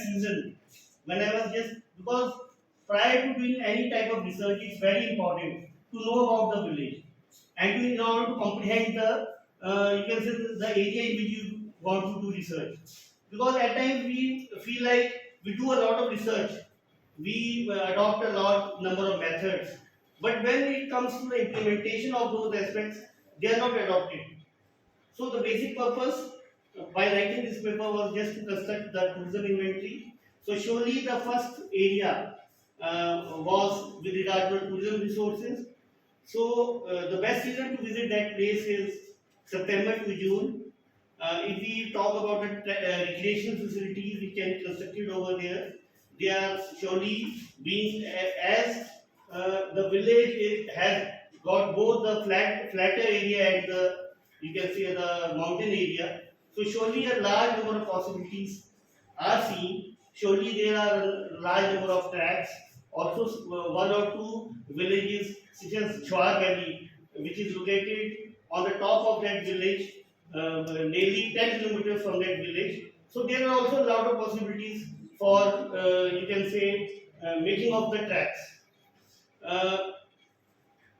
season when I was just, because prior to doing any type of research, it's very important to know about the village and in order to comprehend the you can say the area in which you want to do research. Because at times we feel like we do a lot of research, we adopt a lot number of methods, but when it comes to the implementation of those aspects, they are not adopted. So the basic purpose by writing this paper was just to construct the tourism inventory. So surely the first area was with regard to tourism resources. So the best season to visit that place is September to June. If we talk about the recreation facilities which can be constructed over there, they are surely being as the village has got both the flatter area and the, you can say, the mountain area. So surely a large number of possibilities are seen. Surely there are a large number of tracks. Also one or two villages such as Chwar Valley, which is located on the top of that village, nearly 10 kilometers from that village. So there are also a lot of possibilities for you can say making of the tracks.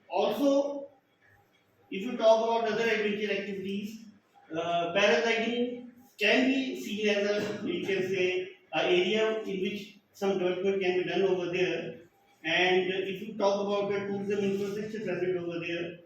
Also, if you talk about other adventure activities, paragliding can be seen as a, you can say, an area in which some development can be done over there. And if you talk about the tourism infrastructure present over there,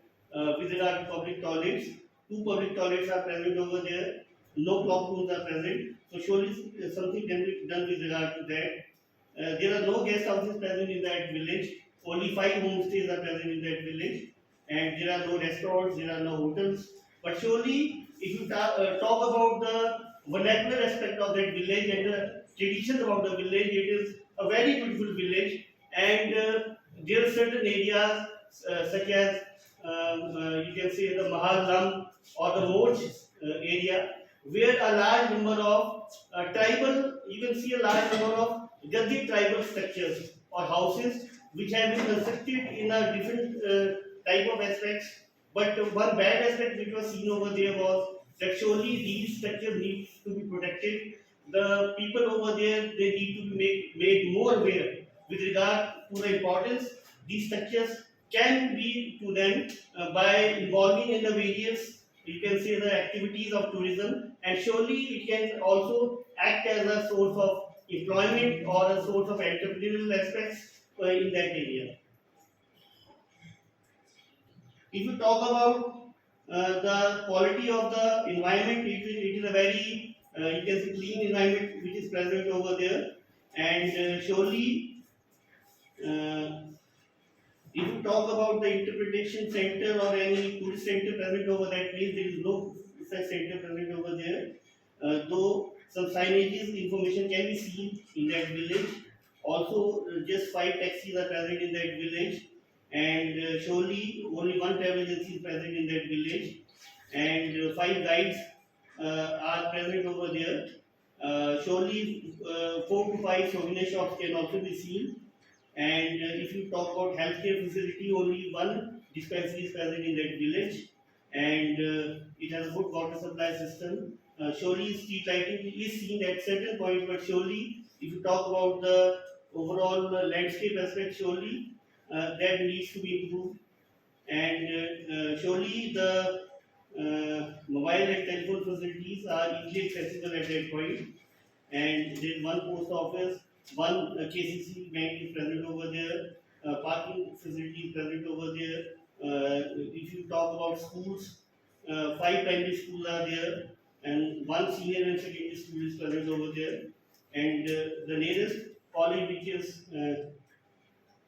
with regard to public toilets, 2 public toilets are present over there, no clock rooms are present. So surely something can be done with regard to that. There are no guest houses present in that village. Only 5 homestays are present in that village, and there are no restaurants, there are no hotels. But surely, if you talk about the vernacular aspect of that village and the traditions about the village, it is a very beautiful village, and there are certain areas such as you can say the Mahallam or the Moch area, where a large number of tribal, you can see a large number of Gaddi tribal structures or houses which have been constructed in a different type of aspects. But one bad aspect which was seen over there was that surely these structures need to be protected. The people over there, they need to be made more aware with regard to the importance these structures can be to them by involving in the various, you can say, the activities of tourism, and surely it can also act as a source of employment or a source of entrepreneurial aspects in that area. If you talk about the quality of the environment, it is a very you can say clean environment which is present over there, and surely if you talk about the interpretation center or any tourist center present over that place, there is no such center present over there. Though some signages information can be seen in that village. Also, just 5 taxis are present in that village, and surely only 1 travel agency is present in that village, and 5 guides are present over there. Surely 4 to 5 souvenir shops can also be seen. And if you talk about healthcare facility, only 1 dispensary is present in that village, and it has a good water supply system. Surely street lighting is seen at certain points, but surely if you talk about the overall landscape aspect, surely that needs to be improved. And surely the mobile and telephone facilities are easily accessible at that point. And there is 1 post office, 1 KCC bank is present over there, parking facility is present over there. If you talk about schools, 5 primary schools are there, and 1 senior and secondary school is present over there. And the nearest college, which is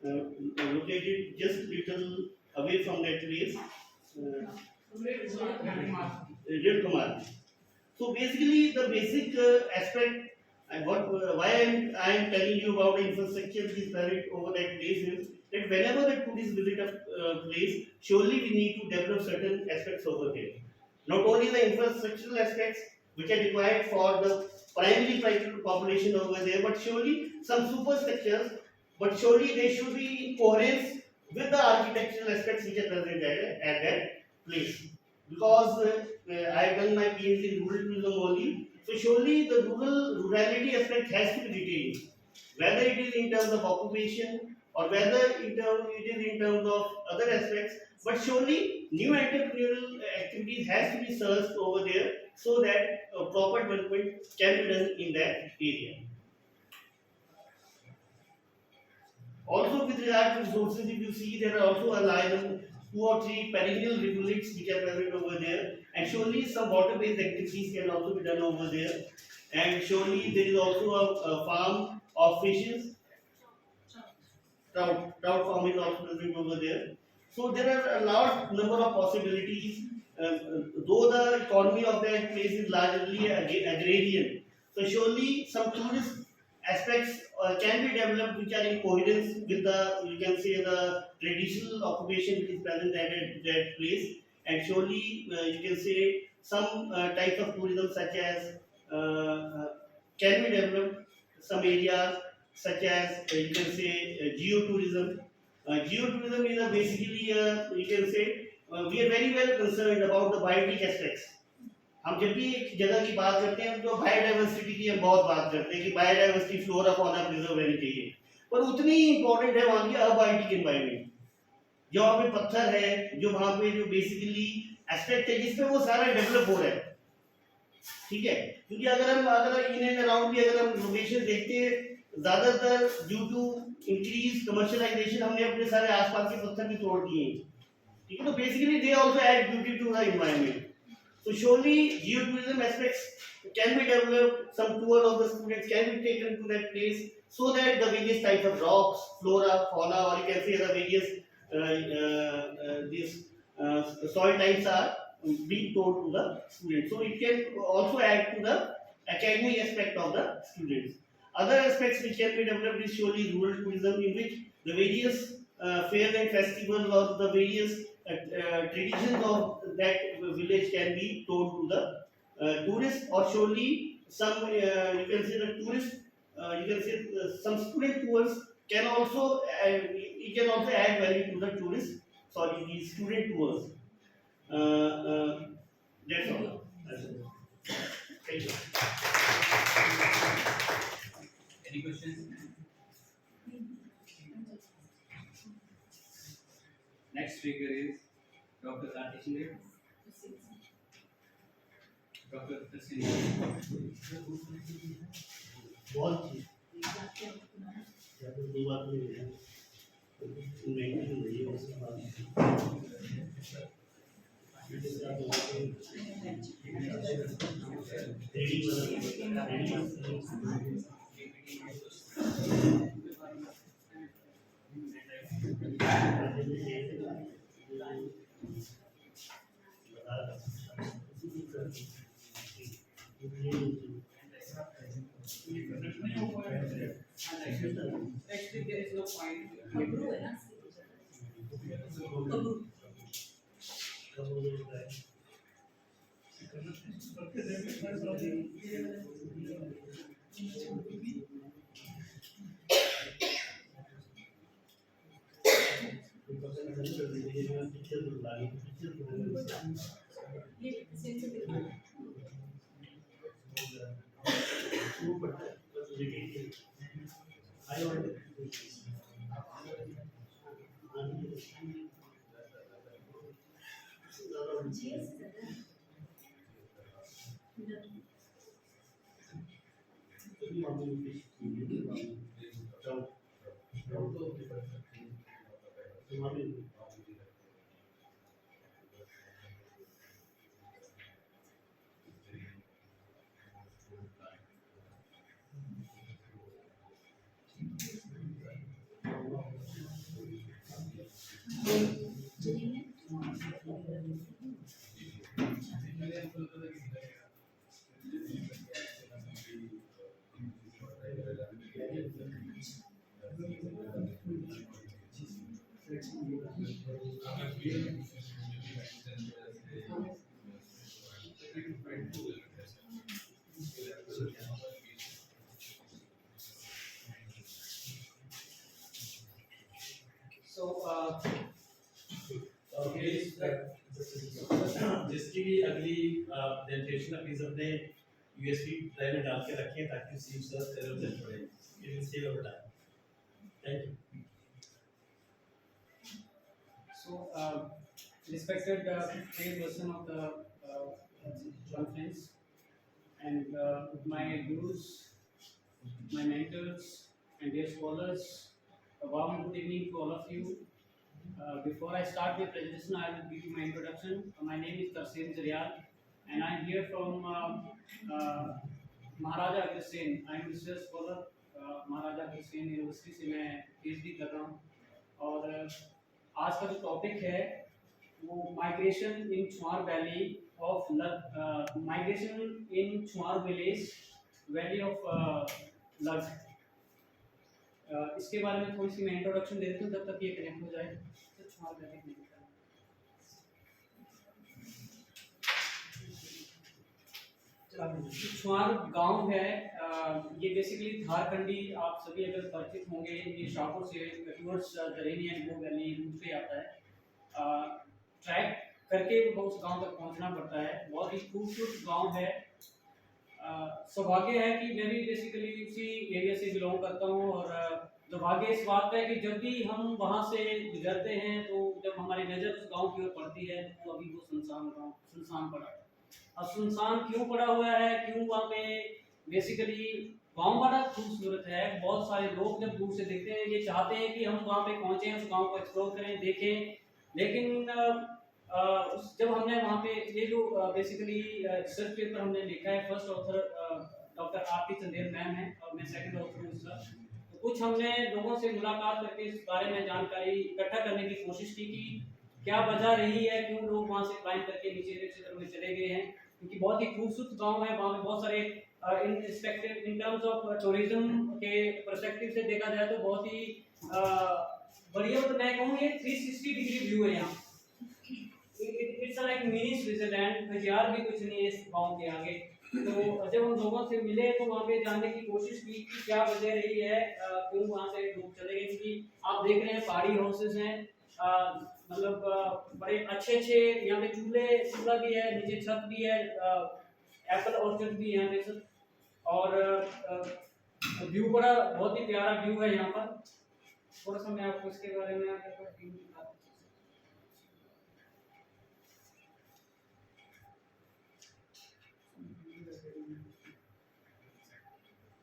located just little away from that place, Kumar. So basically, the basic aspect, and why I am telling you about the infrastructure which is present over that place is that whenever the tourists visit a place, surely we need to develop certain aspects over there. Not only the infrastructural aspects which are required for the primary population over there, but surely some superstructures, but surely they should be in coherence with the architectural aspects which are present at that place. Because I have done my PhD in rural tourism only, So surely the rurality aspect has to be retained, whether it is in terms of occupation or whether it is in terms of other aspects. But surely new entrepreneurial activities has to be searched over there so that proper development can be done in that area. Also, with regard to resources, if you see, there are also a line of 2 or 3 perennial rivulets which are present over there, and surely some water-based activities can also be done over there. And surely there is also a farm of fishes. Trout farm is also present over there. So there are a large number of possibilities. Though the economy of that place is largely agrarian, so surely some tourist aspects can be developed which are in coherence with the, you can say, the traditional occupation which is present at that place. And surely you can say some types of tourism such as can be developed, some areas such as you can say geotourism. Geotourism is basically you can say we are very well concerned about the biotic aspects. हम जब भी एक जगह की बात करते हैं तो बायोडाइवर्सिटी की हम बहुत बात करते हैं कि बायोडाइवर्सिटी फ्लोरा फौना प्रिजर्व रहनी चाहिए, पर उतनी ही इंपॉर्टेंट है वहाँ की अबायोटिक एनवायरनमेंट, जो वहाँ पे पत्थर है, जो वहाँ पे जो बेसिकली एस्पेक्ट है जिसपे वो सारा डेवलप हो रहा है, ठीक है। क्योंकि अगर इन एंड अराउंड भी अगर हम लोकेशन देखते हैं, ज्यादातर ड्यू टू इंक्रीज कमर्शियलाइजेशन हमने अपने सारे आसपास के पत्थर भी तोड़ दिए हैं, ठीक है। तो basically they also add beauty to the environment. So surely geotourism aspects can be developed, some tour of the students can be taken to that place so that the various types of rocks, flora, fauna, or you can say the various these soil types are being taught to the students. So it can also add to the academic aspect of the students. Other aspects which can be developed is surely rural tourism, in which the various fairs and festivals or the various traditions of that village can be told to the tourists, or surely some you can say the tourist, you can say some student tours can also it can also add value to the tourist, sorry, the student tours. That's all. Thank you. Any questions? Next speaker is Dr. Arti. Dr. बहुत चीज या तो दो बात में है नहीं नहीं उसके बाद Actually, there is no point. जिसकी भी अगली जनरेशन अपनी सबने यूएसबी ड्राइव में डाल के रखें ताकि सिम सर्च करें और छोड़े। It will save your time. Thank you. So, respected chairperson of the conference and my gurus, my mentors, and dear scholars, a warm good evening to all of you. Before I start the presentation, I will give you my introduction. My name is Tarsem, and I am here from Maharaja Agreshen. I am research scholar, Maharaja Agreshen university से मैं PhD कर रहा हूँ। और आज का जो topic है वो migration in Chuar valley of migration in Chuar village valley of Lag. इसके बारे में थोड़ी सी मैं इंट्रोडक्शन दे देता हूँ तब तक ये कनेक्ट हो जाए। तो छुआर वैली छुआर गांव है, ये बेसिकली झारखंडी, आप सभी अगर परिचित होंगे, ये शाहपुर से टुवर्ड्स दरेनी एंड गो वैली रूट पे आता है। ट्रैक करके उस गांव तक पहुंचना पड़ता है। बहुत ही खूबसूरत गांव है। सौभाग्य है कि मैं भी बेसिकली उसी एरिया से बिलोंग करता हूं और दुर्भाग्य इस बात का है कि जब भी हम वहां से गुजरते हैं तो जब हमारी नज़र उस गांव की ओर पड़ती है तो अभी वो सुनसान पड़ा है। अब सुनसान क्यों पड़ा हुआ है, क्यों वहाँ पे बेसिकली गांव बड़ा खूबसूरत है। बहुत सारे लोग जब दूर से देखते हैं ये चाहते हैं कि हम वहाँ पे पहुँचें, उस गांव को एक्सप्लोर करें, देखें, लेकिन जब हमने वहाँ पे ये जो बेसिकली रिसर्च पेपर हमने लिखा है, फर्स्ट ऑथर डॉक्टर आरती चंदेल मैम है और मैं सेकंड ऑथर हूँ इसका। तो कुछ हमने लोगों से मुलाकात करके इस बारे में जानकारी इकट्ठा करने की कोशिश की कि क्या वजह रही है, क्यों लोग वहाँ से क्लाइंब करके नीचे क्षेत्र में चले गए हैं। क्योंकि बहुत ही खूबसूरत गांव है, वहाँ पे बहुत सारे इन टर्म्स ऑफ टूरिज्म के पर्सपेक्टिव से देखा जाए तो बहुत ही बढ़िया, तो मैं कहूँ ये 360 डिग्री व्यू है यहाँ। इट्स लाइक मिनी स्विट्जरलैंड, बाजार भी कुछ नहीं है इस गांव के आगे। तो जब हम लोगों से मिले तो वहाँ पे जानने की कोशिश की कि क्या वजह रही है, क्यों वहाँ से लोग चले गए। क्योंकि आप देख रहे हैं पहाड़ी हाउसेस हैं, मतलब बड़े अच्छे यहाँ पे चूल्हा भी है, नीचे छत भी है, एप्पल ऑर्चर्ड भी है यहाँ पे, और व्यू बड़ा बहुत ही प्यारा व्यू है यहाँ पर। थोड़ा सा मैं आपको इसके बारे में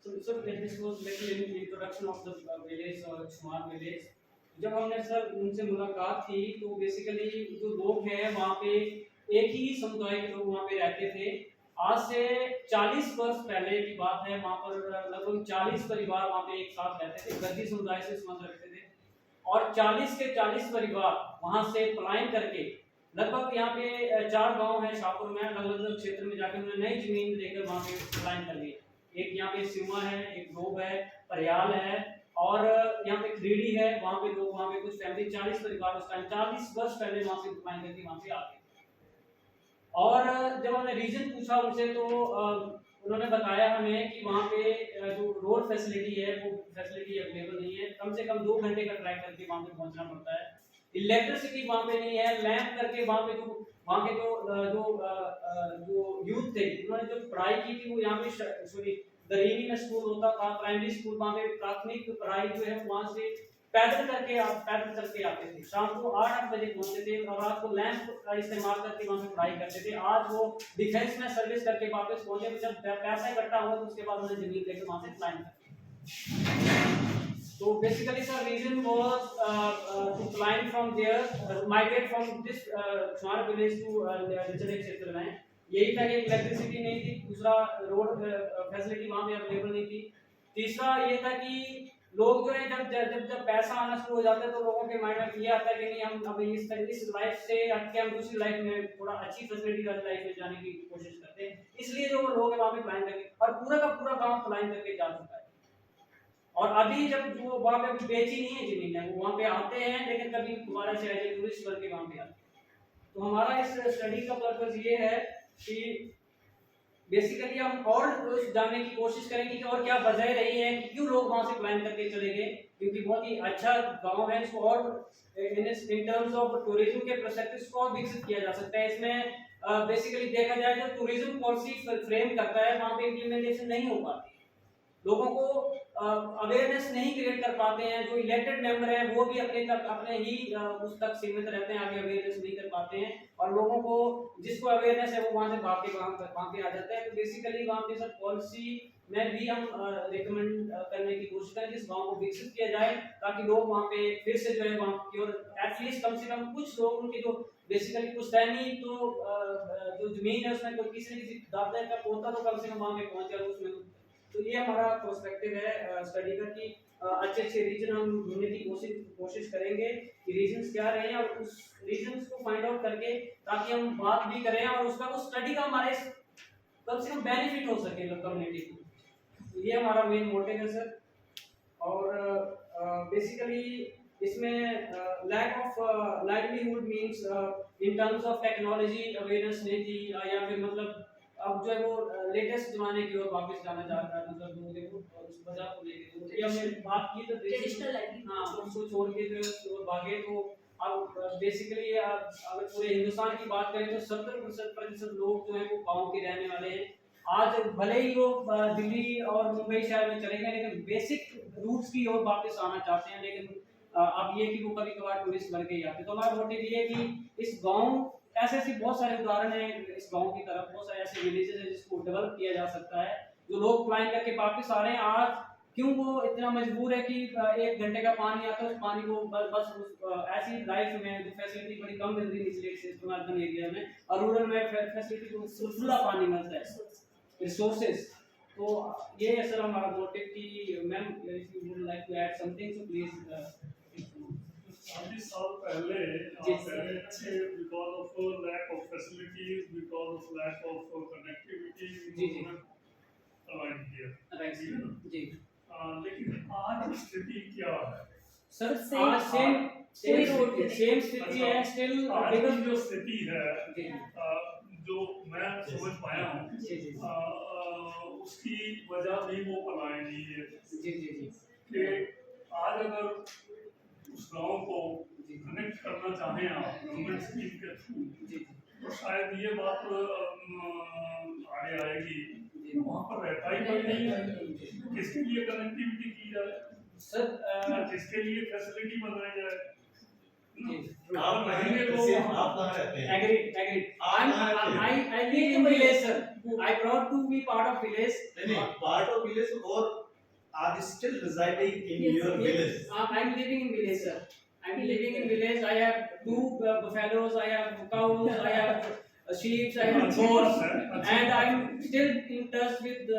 So this was basically introduction of the village or S.Marh village. जब हमने सर उनसे मुलाकात की तो बेसिकली जो लोग हैं वहाँ पे एक ही समुदाय के लोग वहाँ पे रहते थे। आज से 40 वर्ष पहले की बात है, वहाँ पर लगभग 40 परिवार वहाँ पे एक साथ रहते थे, गद्दी समुदाय से संबंध रखते थे। और 40 के 40 परिवार वहाँ से पलायन करके लगभग यहाँ पे 4 गांव है शाहपुर में, अलग-अलग क्षेत्र में जाकर उन्होंने नई जमीन लेकर वहाँ पे पलायन कर लिया। एक यहाँ पे सिमा है, एक डोब है, परियाल है और यहाँ पे खरीड़ी है। वहाँ पे लोग, वहाँ पे कुछ फैमिली 40 परिवार उस टाइम 40 वर्ष पहले वहाँ से पलायन करके वहाँ पे आ गए। और जब हमने रीजन पूछा उनसे तो उन्होंने बताया हमें कि वहाँ पे जो रोड फैसिलिटी है वो फैसिलिटी अवेलेबल नहीं है, कम से कम 2 घंटे का ट्रैक करके वहाँ पे पहुँचना पड़ता है। इलेक्ट्रिसिटी वहाँ पे नहीं है, लैंप करके वहाँ पे वहाँ के जो यूथ थे उन्होंने जो पढ़ाई की थी वो यहाँ पे दरेनी में स्कूल होता था, प्राइमरी स्कूल, वहाँ पे प्राथमिक पढ़ाई जो है वहाँ से पैदल करके आते थे। शाम को 8 बजे पहुँचते थे और रात को लैंप का इस्तेमाल करके वहाँ पे पढ़ाई करते थे। आज वो डिफेंस में सर्विस करके वापस पहुँचे, जब पैसा इकट्ठा हुआ तो उसके बाद उन्होंने जमीन लेकर वहाँ से प्लान कर। So basically sir, reason was to climb from there, migrate from this S.Marh village to Retd क्षेत्र में। यही था कि इलेक्ट्रिसिटी नहीं थी, दूसरा रोड फैसिलिटी वहाँ पे अवेलेबल नहीं थी, तीसरा ये था कि लोग जो है जब पैसा आना शुरू हो जाता है तो लोगों के माइंड में ये आता है कि नहीं, हम अब इस लाइफ से हट के हम दूसरी लाइफ में थोड़ा अच्छी फैसिलिटी वाली लाइफ में जाने की कोशिश करते हैं। इसलिए जो लोग हैं वहाँ पे प्लान करके, और पूरा का पूरा गाँव प्लान करके जा चुका है। और अभी जब वो वहाँ पे बेची नहीं है जमीन है, वो वहाँ पे आते हैं लेकिन कभी दोबारा से ऐसे टूरिस्ट करके वहाँ पे आते हैं। तो हमारा इस स्टडी का पर्पस ये है कि बेसिकली हम और जानने की कोशिश करेंगे कि और क्या वजह रही है कि क्यों लोग वहाँ से प्लान करके चले गए। क्योंकि बहुत ही अच्छा गांव है, इसको और इन टर्म्स ऑफ टूरिज्म के पर्सपेक्टिव को और विकसित किया जा सकता है। इसमें बेसिकली देखा जाए तो टूरिज्म पॉलिसी फ्रेम करता है वहाँ पे इम्प्लीमेंटेशन नहीं हो पाती, लोगों को अवेयरनेस नहीं क्रिएट कर पाते हैं, जो इलेक्टेड मेंबर हैं वो भी अपने ही उस तक सीमित रहते हैं, आगे अवेयरनेस नहीं कर पाते हैं, और लोगों को जिसको अवेयरनेस है वो वहाँ से भाग के वहाँ पे आ जाता है। तो बेसिकली वहाँ पे सर पॉलिसी में भी हम रिकमेंड करने की कोशिश करें जिस गांव को विकसित किया जाए, ताकि लोग वहाँ पे फिर से जो है वहाँ की और एटलीस्ट कम से कम कुछ लोग उनकी जो बेसिकली पुश्तैनी तो जो जमीन है उसमें कोई किसी न किसी दादा का पोता तो कम से कम वहाँ पे पहुँचे उसमें। तो ये हमारा पर्सपेक्टिव है स्टडी का कि अच्छे अच्छे रीजन हम ढूंढने की कोशिश करेंगे कि रीजंस क्या रहे हैं, और उस रीजंस को फाइंड आउट करके ताकि हम बात भी करें और उसका वो स्टडी का हमारे कम से कम बेनिफिट हो सके कम्युनिटी को। तो ये हमारा मेन मोटिव है सर। और बेसिकली इसमें lack of livelihood means in terms of technology awareness नहीं थी, या फिर मतलब अब जो है वो लेटेस्ट जमाने की ओर वापस जाना चाहता है, मतलब लोग देखो उस वजह को लेके तो ये हमने बात की तो ट्रेडिशनल लाइफ हाँ उसको छोड़ के जो भागे। तो अब बेसिकली अगर पूरे हिंदुस्तान की बात करें तो 70% लोग जो है वो गाँव के रहने वाले हैं। आज भले ही वो दिल्ली और मुंबई शहर में चले गए, लेकिन बेसिक रूट्स की ओर वापस आना चाहते हैं, लेकिन अब ये कि वो कभी कभार टूरिस्ट बन के ही आते। तो हमारा मोटिव ये है कि इस गाँव ऐसे बहुत सारे उदाहरण हैं इस गांव की तरफ, बहुत सारे ऐसे विलेजेस हैं जिसको डेवलप किया जा सकता है, जो लोग प्लान करके वापस आ रहे हैं। आज क्यों वो इतना मजबूर है कि 1 घंटे का पानी आता है, उस पानी को बस ऐसी लाइफ में जो फैसिलिटी बड़ी कम मिल रही है निचले अर्बन एरिया में, और रूरल में फैसिलिटी को खुला पानी मिलता है, रिसोर्सेज। तो ये है सर हमारा मोटिव कि ma'am if you would like to add something so please. 40 साल पहले थे because of lack of facilities, because of lack of connectivity provide किया जी। लेकिन आज स्थिति क्या है सर? आज सेम स्थिति है स्टिल, आज की जो स्थिति है जो मैं समझ पाया हूँ उसकी वजह भी वो पलायनी है कि आज अगर उस गांव को कनेक्ट करना चाहें आप गवर्नमेंट स्कीम के थ्रू, तो शायद ये बात आगे आएगी कि वहाँ पर रहता ही कोई नहीं है। किसके लिए कनेक्टिविटी की जाए सर, किसके लिए फैसिलिटी बनाई जाए? आप रहेंगे तो आप कहाँ रहते हैं? Agreed. I live in village, sir. I proud to be part of village. नहीं, part of village or are still residing in your village? I'm living in village, sir. I'm living in village. I have 2 buffaloes, I have cows, I have sheep, I have goats, and I'm still in touch with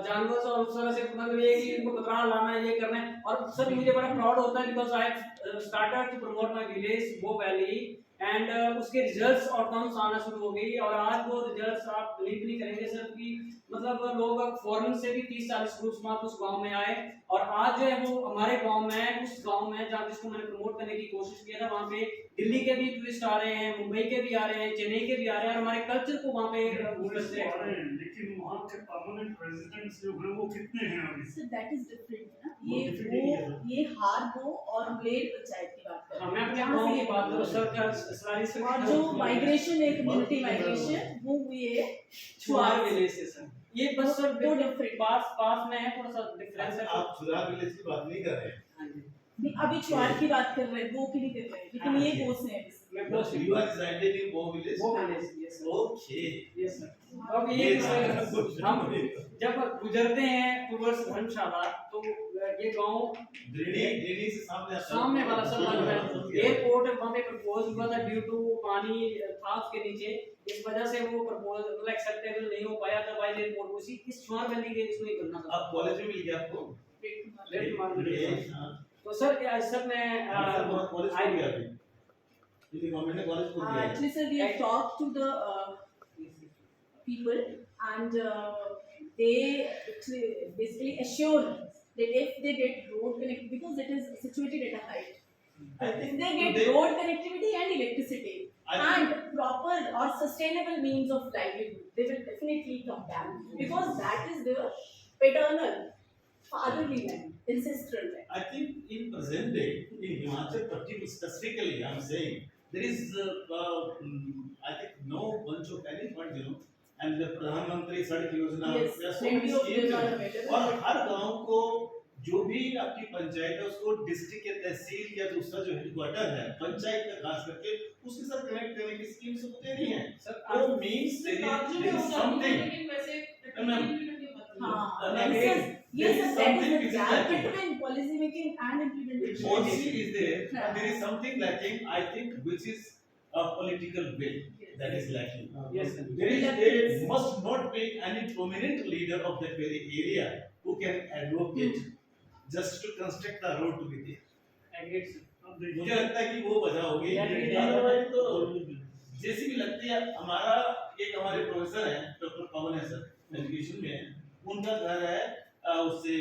जानवर और उस तरह से मतलब ये कि इनको बकरा लाना है, ये करना है। और सर मुझे बड़ा प्राउड होता है because I started to promote my village, वो वैली, एंड उसके रिजल्ट्स आउटकम्स आना शुरू हो गई। और आज वो रिजल्ट्स आप बिलीव नहीं करेंगे सर कि मतलब लोग फॉरेन से भी 30-40 ग्रुप्स मात्र उस गांव में आए, और आज जो है वो हमारे गांव में, उस गांव में जहाँ जिसको मैंने प्रमोट करने की कोशिश किया था, वहाँ पे दिल्ली के भी टूरिस्ट आ रहे हैं, मुंबई के भी आ रहे हैं, चेन्नई के भी आ रहे हैं, और हमारे कल्चर को वहाँ पे लेकिन वहाँ के परमानेंट रेजिडेंट्स जो हैं वो कितने हैं अभी? सर दैट इज डिफरेंट ना, ये हारबो और ब्लेड पंचायत की बात कर रहे हैं। मैं अपने गांव की बात करूं सर का सारी से, और जो माइग्रेशन है, कम्युनिटी माइग्रेशन, वो हुई है छुआर विलेज से सर। ये बस सर दो डिफरेंट पास में है, थोड़ा सा डिफरेंस है। आप छुआर विलेज की बात नहीं कर रहे हैं? हां जी, नहीं अभी छुआर की बात कर रहे हैं, वो की नहीं कर रहे हैं, लेकिन ये कोर्स है। मैं course You are residing in वो विलेज? वो village, yes Okay. Yes sir. अब ये हम जब गुजरते हैं टूवर्ड्स धर्मशाला, तो ये गांव ड्रेनेज से सामने वाला सब बन रहा है। एयरपोर्ट वहाँ पे प्रपोज हुआ था, ड्यू टू पानी था उसके नीचे, इस वजह से वो प्रपोज मतलब एक्सेप्टेबल नहीं हो पाया। अदरवाइज एयरपोर्ट उसी इस छुआर वैली के इसमें ही बनना था। आप कॉलेज में मिल गया आपको? तो सर मैं कॉलेज में गया अभी क्योंकि गवर्नमेंट ने कॉलेज खोल दिया है। Actually, sir, we have talked to the people, and they basically assure that if they get road connectivity, because it is situated at a height, if they get road connectivity and electricity and proper or sustainable means of livelihood, they will definitely come back, because that is their paternal, fatherly land, ancestral land. I think in present day, in Himachal particularly, specifically, I am saying there is I think no bunch of any fund, and the प्रधानमंत्री सड़क योजना, Yes, there are so plenty many of schemes, them are available. और हर गांव को जो भी आपकी पंचायत है उसको डिस्ट्रिक्ट या तहसील या दूसरा जो हेडक्वार्टर है पंचायत का खास करके उसके साथ कनेक्ट करने की स्कीम सब दे रही हैं सर वो मींस देयर इज समथिंग हाँ, there yes, yes, is that is something the which is gap lacking. between policy making and implementation. Policy is there, but there is something lacking, I think, which is a political will that is lacking. Yes, sir. There must not be any prominent leader of that very area who can advocate just to construct the road to be there. Agreed, sir. मुझे लगता है कि वो वजह होगी तो जैसी भी लगती है हमारा एक हमारे प्रोफेसर हैं डॉक्टर पवन है सर एजुकेशन में उनका घर है उससे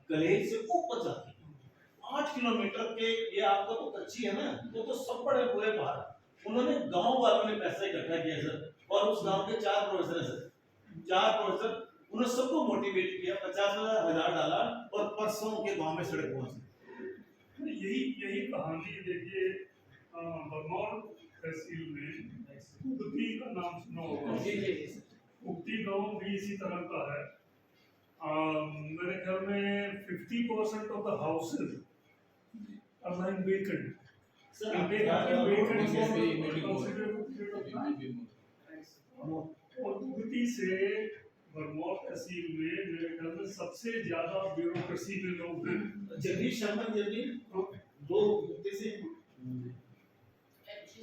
कलेज से ऊपर जाके 8 किलोमीटर के ये आपका तो कच्ची है ना वो तो सब बड़े पूरे पहाड़ उन्होंने गांव वालों ने पैसा इकट्ठा किया सर और उस गांव के 4 प्रोफेसर हैं सर 4 प्रोफेसर उन्होंने सबको मोटिवेट किया 50,000 डाला और परसों उनके गांव में सड़क पहुंची यही कहानी देखिए बरमौर तहसील में कुप्ती का नाम सुना होगा कुप्ती गांव भी इसी तरह का है मेरे ख्याल में 50% of the houses are lying vacant. Sir And they have been vacant for a considerable period of time. और कुप्ती से बरमौर तहसील में मेरे ख्याल में सबसे ज्यादा ब्यूरोक्रेसी में लोग हैं जगदीश शर्मा जी दो मुद्दे से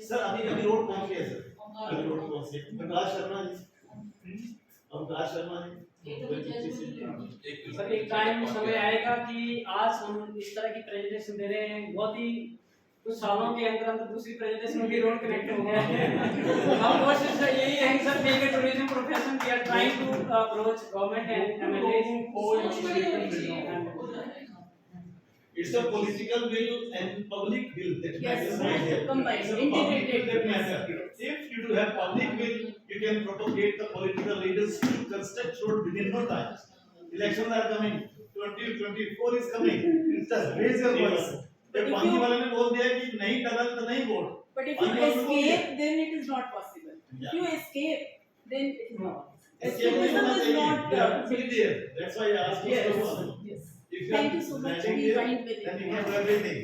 सर अभी अभी रोड पहुंच गया सर अभी रोड पहुंच गया प्रकाश शर्मा जी सर एक टाइम समय आएगा कि आज हम इस तरह की प्रेजेंटेशन दे रहे हैं बहुत ही कुछ सालों के अंदर अंदर दूसरी प्रेजेंटेशन में भी रोड कनेक्ट हो गया है हम कोशिश यही है कि sir being a tourism profession we are trying to approach government and MLAs It's a political will and public will that Yes, matters. combined, It's a public integrated. will that matters. If you do have public will, you can propagate the political leaders to construct road within no time. Elections are coming. 2024 is coming. Just raise your voice. जब पानी वाले ने बोल दिया कि नहीं tunnel तो नहीं vote. But if you escape, then it is not possible. If you escape, then it is not. Escapism is not. There. That's why I asked you. Yes. If Thank you so much. We joined with then you you. can do everything.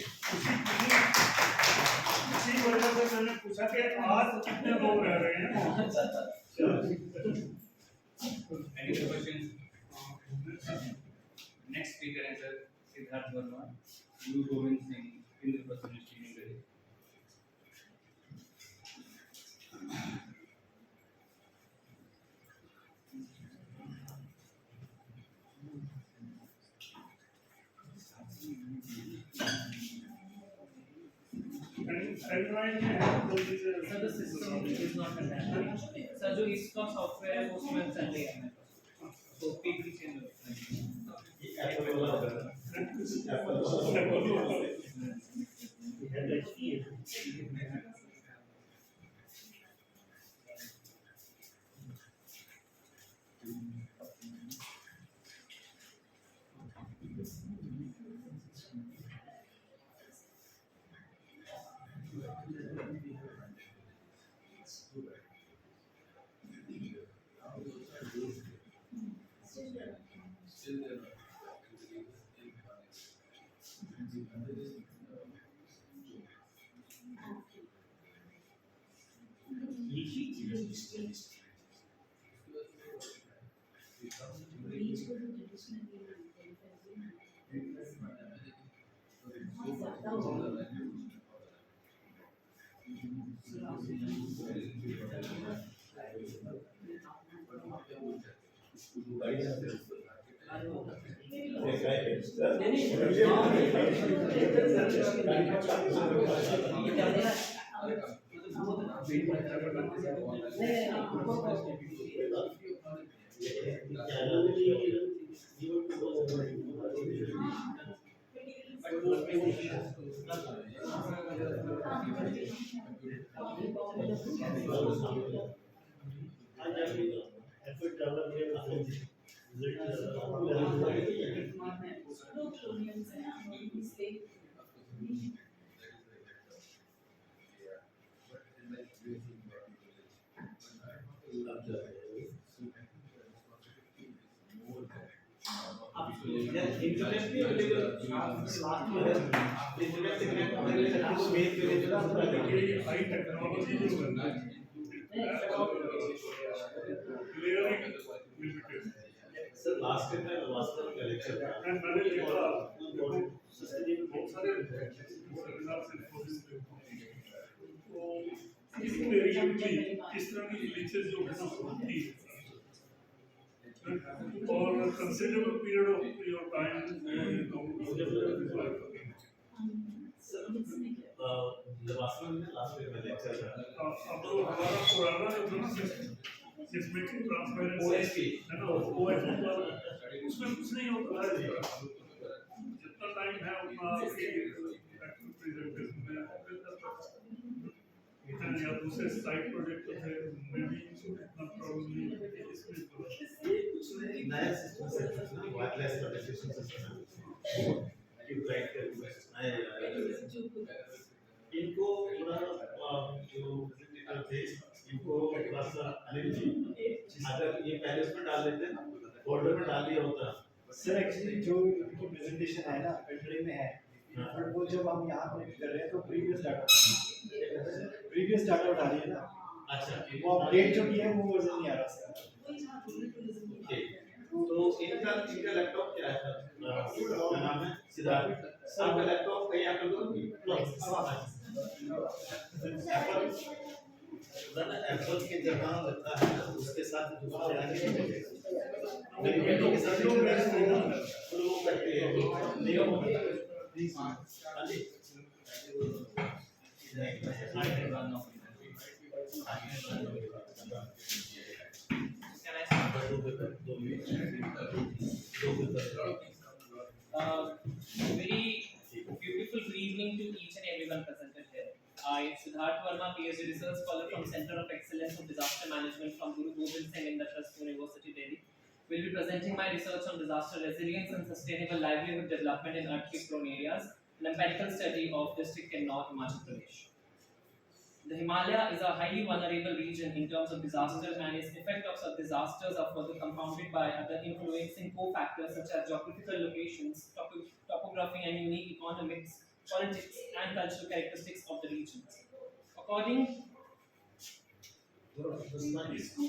इसी वजह से मैंने पूछा कि आज कितने लोग रह रहे हैं Any questions? Next speaker is Sir Siddharth Verma, Guru Govind Singh, Indraprasad District. Sir the system is not content sir जो इसका सॉफ्टवेयर है वो उसमें चल रही है तो पीपी चेंज हो इंटरनेट भी अवेलेबल लास्ट में है इंटरनेट से कनेक्ट होने के लिए आपको मेल पे भेजना होता है ये हाई टेक्नोलॉजी जो है clearing limited sir last time मैं वास्तव में लेक्चर था मैंने देखा बहुत सारे सेमिनार से तो इस एरिया में इस तरह की ग्लिचेस जो है ना होती है और considerable period of your time वास्तव में लास्ट टाइम मैं लेक्चर था अब तो हमारा पुराना जो था जिसमें ट्रांसपेरेंसी ओएसपी है ना ओएसपी उसमें कुछ नहीं होता है जितना टाइम है उतना एक्टिव प्रेजेंटेशन में या दूसरे साइड प्रोजेक्ट है में भी इतना प्रॉब्लम नहीं है इसमें कुछ नया सिस्टम से वायरलेस कम्युनिकेशन सिस्टम है राइट नए इनको थोड़ा जो प्रेजेंटेटर थे इनको थोड़ा सा अनिल जी अगर ये पहले उसमें डाल देते फोल्डर में डाल दिया होता सर एक्चुअली जो इनकी प्रेजेंटेशन है ना पेंड्राइव में है बट वो जब हम यहाँ कनेक्ट कर रहे हैं तो प्रीवियस डाटा उठा रही है ना अच्छा वो अपडेट जो किया है वो वर्जन नहीं आ रहा सर तो इनका लैपटॉप क्या है क्या नाम है सिद्धार्थ आपका लैपटॉप कहीं आप लोग एप्पल के जगह लगता है उसके साथ दूसरा डेलीवेटिव के साथ वो करते हैं नहीं होता Very beautiful good evening to each and everyone presented here. I, Siddharth Verma, PhD Research Scholar from Center of Excellence of Disaster Management from Guru Gobind Singh Indus University, Delhi, will be presenting my research on disaster resilience and sustainable livelihood development in earthquake-prone areas, an empirical study of district in North Himachal Pradesh. The Himalaya is a highly vulnerable region in terms of disasters, and its effect of such disasters are further compounded by other influencing co-factors such as geographical locations, topography, and unique economics, politics, and cultural characteristics of the regions. According इसको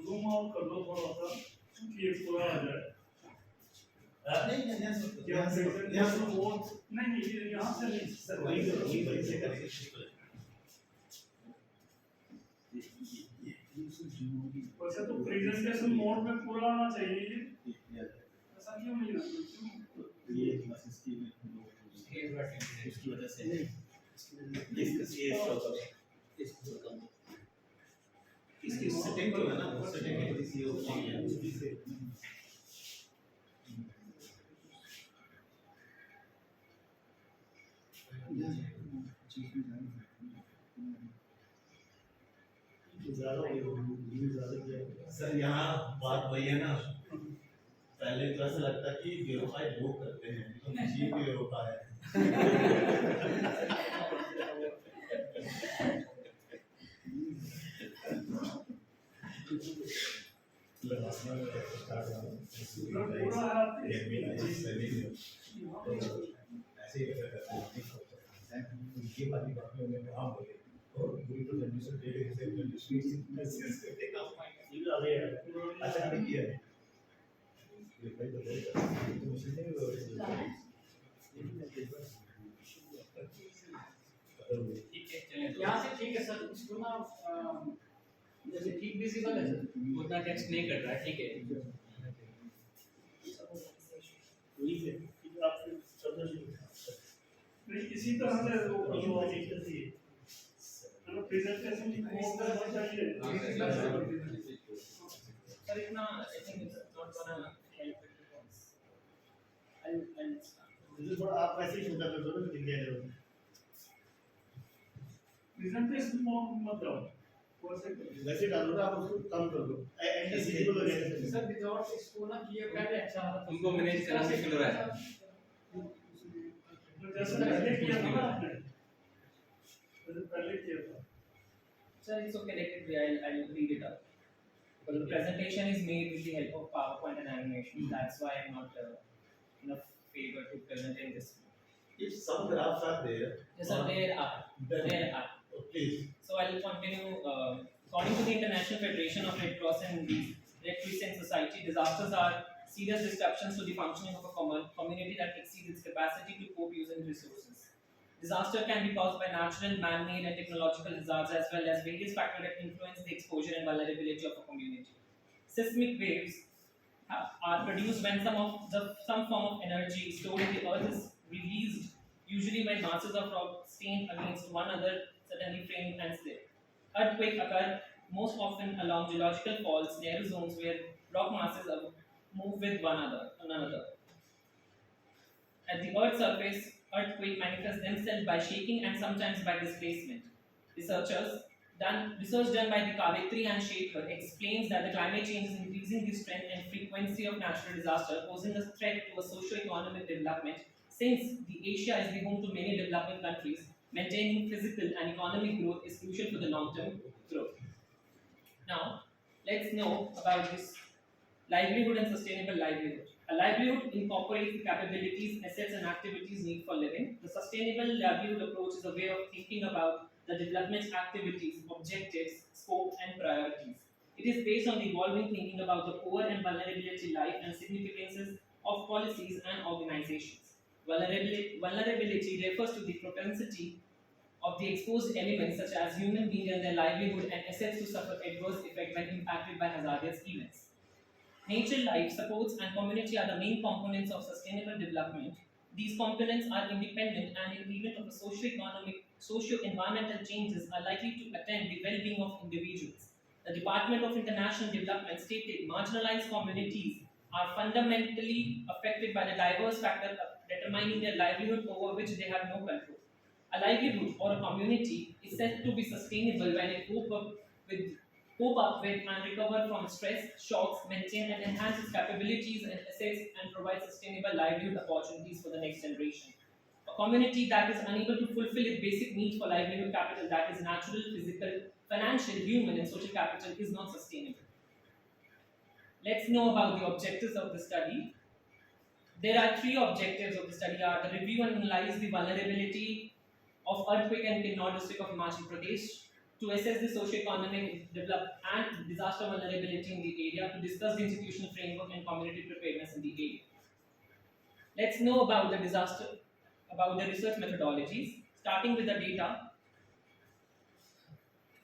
zoom out कर लो थोड़ा सा कि ये पूरा आ जाए नहीं यहाँ से नहीं सर वही से करेंगे वैसे तो प्रेजेंटेशन मोड में पूरा आना चाहिए ऐसा क्यों नहीं है ये उसकी वजह से इसकी सेटिंग जो है ना वो सेटिंग किसी और की है उसकी से सर यहाँ बात वही है ना पहले तो ऐसा लगता कि वेरीफाई लोग करते हैं तो मशीन भी वेरीफाई है ऐसे ही ये वाली बातें उन्हें वहाँ बोले और बिल्कुल जनरेशन डेटे से अच्छा नहीं किया है यहाँ से ठीक है सर इसको ना जैसे ठीक विजिबल है सर उतना टेक्स्ट नहीं कर रहा है, ठीक है। इसी तरह से प्रेजेंटेशन सर इतना I think it's not gonna help it थोड़ा आप वैसे ही छोटा कर दो ना दिख जाएगा प्रेजेंटेशन मोड मत जाओ वैसे डालो ना आप उसको कम कर दो एंड विजिबल हो जाएगा सर विदाउट इसको ना किए पहले अच्छा होता उनको मैनेज करना मुश्किल हो रहा है। जैसे पहले किया था ना आपने पहले किया था Sir, it's okay. Let it be. I'll read it out. But the presentation is made with the help of PowerPoint and animation. That's why I'm not enough favor to present in this. If some graphs are there, Yes, sir, there are. then There are. please. So I'll continue. According to the International Federation of Red Cross and the Red Crescent Society, disasters are serious disruptions to the functioning of a community that exceeds its capacity to cope using resources. Disaster can be caused by natural, man-made, and technological hazards, as well as various factors that influence the exposure and vulnerability of a community. Seismic waves are produced when some form of energy stored in the earth is released, usually when masses of rock stand against one another, suddenly frame and slip. Earthquakes occur most often along geological faults, narrow zones where rock masses move with one another. At the Earth's surface, earthquakes manifest themselves by shaking and sometimes by displacement. Research done by the Kavitri and Shekhar explains that the climate change is increasing the strength and frequency of natural disaster, posing a threat to a socio-economic development. Since the Asia is the home to many developing countries, maintaining physical and economic growth is crucial for the long-term growth. Now, let's know about this livelihood and sustainable livelihood. A livelihood incorporates the capabilities, assets, and activities needed for living. The sustainable livelihood approach is a way of thinking about the development activities, objectives, scope, and priorities. It is based on the evolving thinking about the poor and vulnerability life and significances of policies and organizations. Vulnerability refers to the propensity of the exposed elements such as human beings and their livelihood and assets to suffer adverse effect when impacted by hazardous events. Nature, life, supports, and community are the main components of sustainable development. These components are independent and in the event of a socio-environmental changes are likely to attend the well-being of individuals. The Department of International Development stated marginalized communities are fundamentally affected by the diverse factors determining their livelihood over which they have no control. A livelihood or a community is said to be sustainable when it cope up with and recover from stress, shocks, maintain and enhance its capabilities and assets, and provide sustainable livelihood opportunities for the next generation. A community that is unable to fulfill its basic needs for livelihood capital, that is natural, physical, financial, human, and social capital, is not sustainable. Let's know about the objectives of the study. There are three objectives of the study: are the review and analyze the vulnerability of earthquake and Kinnaur district of Himachal Pradesh, to assess the socio-economic development and disaster vulnerability in the area, to discuss the institutional framework and community preparedness in the area. Let's know about the research methodologies. Starting with the data,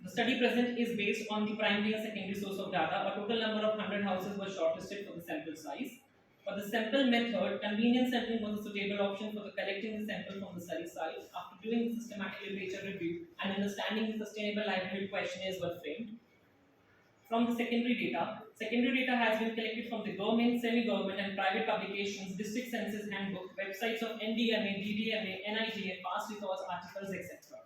the study present is based on the primary and secondary source of data. A total number of 100 houses was shortlisted for the sample size. For the sample method, convenience sampling was a suitable option for the collecting the sample from the study site. After doing the systematic literature review and understanding the sustainable livelihood questionnaires were framed. From the secondary data has been collected from the government, semi-government and private publications, district census handbook, websites of NDMA, DDMA, NIDA, past records, articles, etc.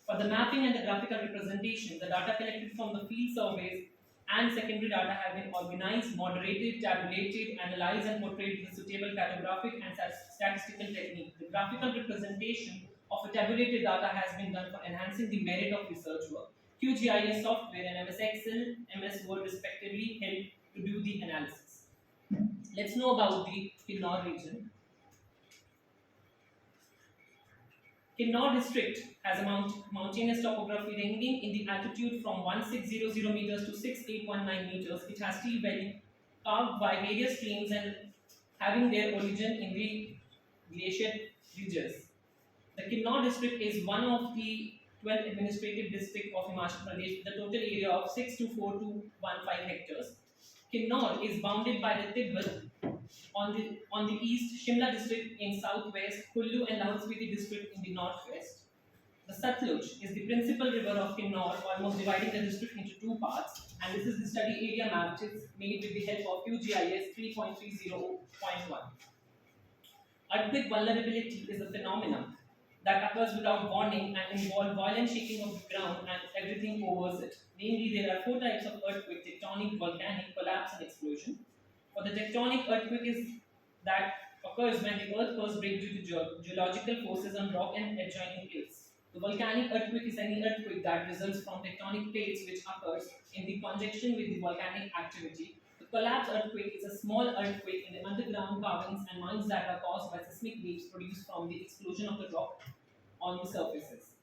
For the mapping and the graphical representation, the data collected from the field surveys and secondary data have been organized, moderated, tabulated, analyzed and portrayed with suitable cartographic and statistical technique. The graphical representation of a tabulated data has been done for enhancing the merit of research work. QGIS software and MS Excel, MS Word respectively help to do the analysis. Let's know about the Kinnaur region. Kinnaur district has a mountainous topography ranging in the altitude from 1600 meters to 6819 meters. It has steep valley carved by various streams and having their origin in the glacier ridges. The Kinnaur district is one of the 12 administrative districts of Himachal Pradesh with a total area of 624,215 hectares. Kinnaur is bounded by the Tibet on the east, Shimla district in southwest, Kullu and Lahore Spiti district in the northwest. The Satluj is the principal river of Kinnaur, almost dividing the district into two parts, and this is the study area map which is made with the help of QGIS 3.30.1. Earthquake vulnerability is a phenomenon that occurs without warning and involves violent shaking of the ground and everything covers it. Namely, there are four types of earthquake: tectonic, volcanic, collapse, and explosion. For the tectonic, earthquake is that occurs when the earth first breaks due to geological forces on rock and adjoining plates. The volcanic earthquake is any earthquake that results from tectonic plates which occurs in the conjunction with the volcanic activity. The collapse earthquake is a small earthquake in the underground carvings and mines that are caused by seismic waves produced from the explosion of the rock on the surfaces.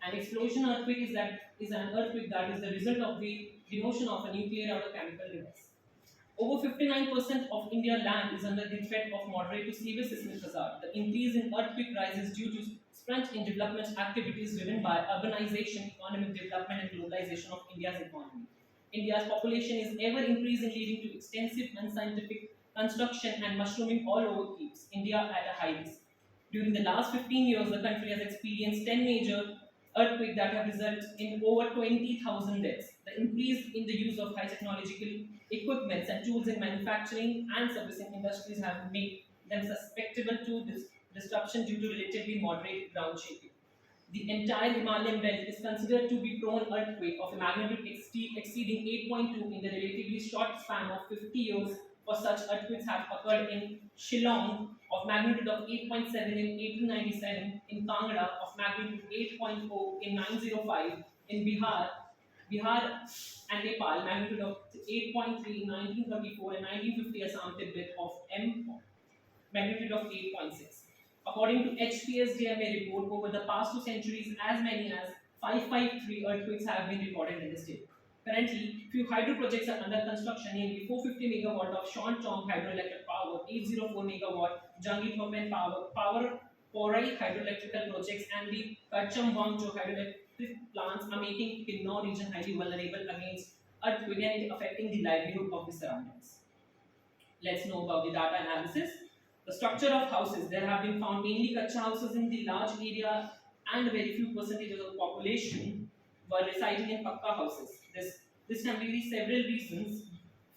An explosion earthquake is an earthquake that is the result of the denotion of a nuclear or a chemical device. Over 59% of India's land is under the threat of moderate to severe seismic hazard. The increase in earthquake rise is due to sprint in development activities driven by urbanization, economic development, and globalization of India's economy. India's population is ever increasing, leading to extensive unscientific construction and mushrooming all over keeps India at a high risk. During the last 15 years, the country has experienced 10 major earthquakes that have resulted in over 20,000 deaths. The increase in the use of high technological equipments and tools in manufacturing and servicing industries have made them susceptible to disruption due to relatively moderate ground shaking. The entire Himalayan belt is considered to be prone earthquake of a magnitude exceeding 8.2 in the relatively short span of 50 years. For such earthquakes have occurred in Shillong of magnitude of 8.7 in 1897, in Kangra of magnitude 8.0 in 905, in Bihar and Nepal magnitude of 8.3 in 1934 and 1950, Assam Tibet of magnitude of 8.6. According to HPSDMA report, over the past 2 centuries, as many as 553 earthquakes have been recorded in the state. Currently, few hydro projects are under construction, namely 450 megawatt of Shoshta hydroelectric power, 804 megawatt Jangithopen power Porai hydroelectrical projects, and the Chamba hydroelectric plants are making Kinnaur region highly vulnerable against earthquake and affecting the livelihood of the surroundings. Let's know about the data analysis. The structure of houses. There have been found mainly kacha houses in the large area, and very few percentages of the population were residing in pakka houses. This can be several reasons.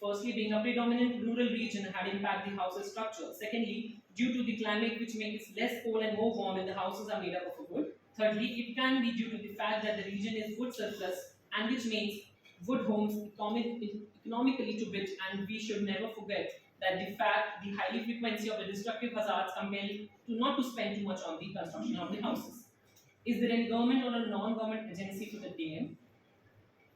Firstly, being a predominant rural region had impacted the house's structure. Secondly, due to the climate which makes it less cold and more warm, and the houses are made up of wood. Thirdly, it can be due to the fact that the region is wood surplus, and which makes wood homes economically to build. And we should never forget that the highly frequency of the destructive hazards compel to not to spend too much on the construction of the houses. Is there any government or a non-government agency to the DM?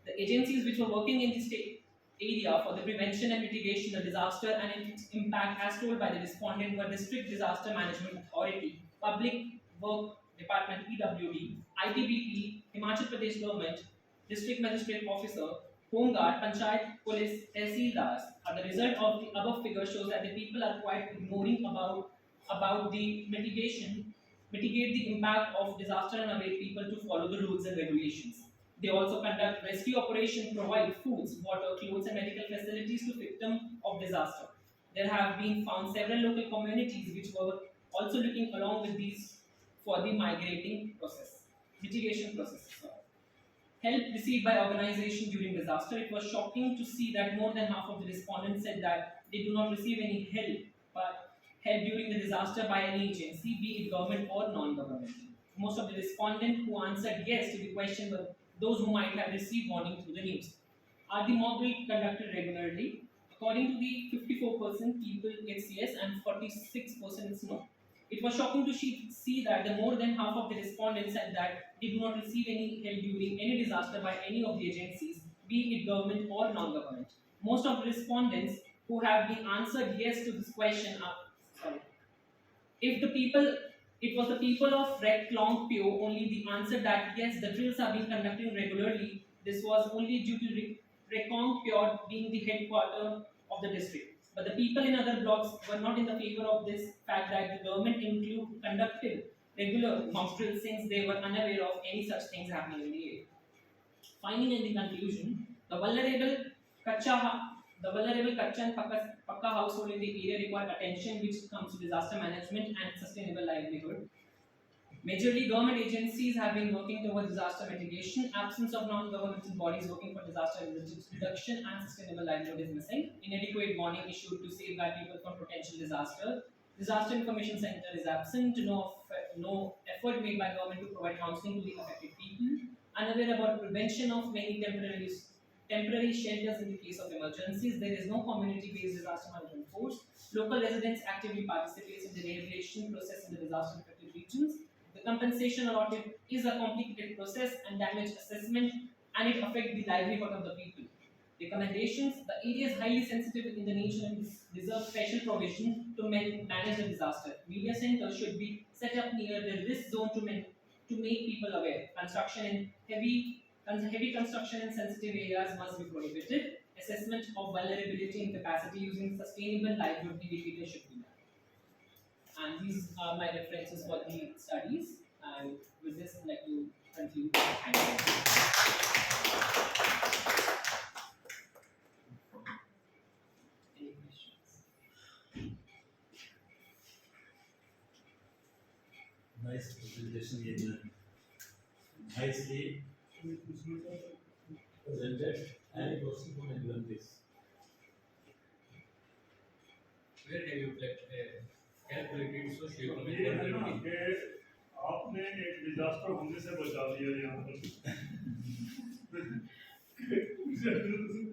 The agencies which were working in the state area for the prevention and mitigation of disaster and its impact, as told by the respondent, were District Disaster Management Authority, Public Work Department (PWD), ITBP, Himachal Pradesh Government, District Magistrate Officer, Home Guard, Panchayat, Police, Tehsildars. The result of the above figure shows that the people are quite ignoring about the mitigate the impact of disaster and await people to follow the rules and regulations. They also conduct rescue operations, provide foods, water, clothes, and medical facilities to victims of disaster. There have been found several local communities which were also looking along with these for the mitigation process. Help received by organization during disaster. It was shocking to see that more than half of the respondents said that they do not receive any help during the disaster by any agency, be it government or non-government. Most of the respondents who answered yes to the question were those who might have received warning through the news. Are the mock drill conducted regularly? According to the 54% people it's yes and 46% it's no. It was shocking to see that the more than half of the respondents said that they do not receive any help during any disaster by any of the agencies, be it government or non-government. Most of the respondents who have been answered yes to this question are it was the people of Red Long Pio only the answer that yes, the drills are being conducted regularly. This was only due to Rekong Pyo being the headquarter of the district. But the people in other blocks were not in the favor of this fact that the government conducted regular mock drills since they were unaware of any such things happening in the area. Finally, in the conclusion, the vulnerable kacha and pakka household in the area require attention which comes to disaster management and sustainable livelihood. Majorly, government agencies have been working towards disaster mitigation. Absence of non-governmental bodies working for disaster reduction and sustainable livelihood is missing. Inadequate warning issued to safeguard people from potential disaster. Disaster information center is absent. No effort made by government to provide counseling to the affected people. Unaware about prevention of many temporary shelters in the case of emergencies. There is no community-based disaster management force. Local residents actively participate in the rehabilitation process in the disaster-affected regions. The The compensation allotted is a complicated process and damage assessment, and it affects the livelihood of the people. Recommendations: the area is highly sensitive in the nature and deserves special provision to manage the disaster. Media centers should be set up near the risk zone to make people aware. Heavy construction in sensitive areas must be prohibited. Assessment of vulnerability and capacity using sustainable livelihood indicators should be done. And these are my references for the studies. And with this, I'd like to conclude. Thank you. Any questions? Nice presentation, Virender. Nicely presented. Any question from anyone, please? Where have you calculated socio-economic ये है ना vulnerability? कि आपने एक disaster होने से बचा दिया यहाँ पर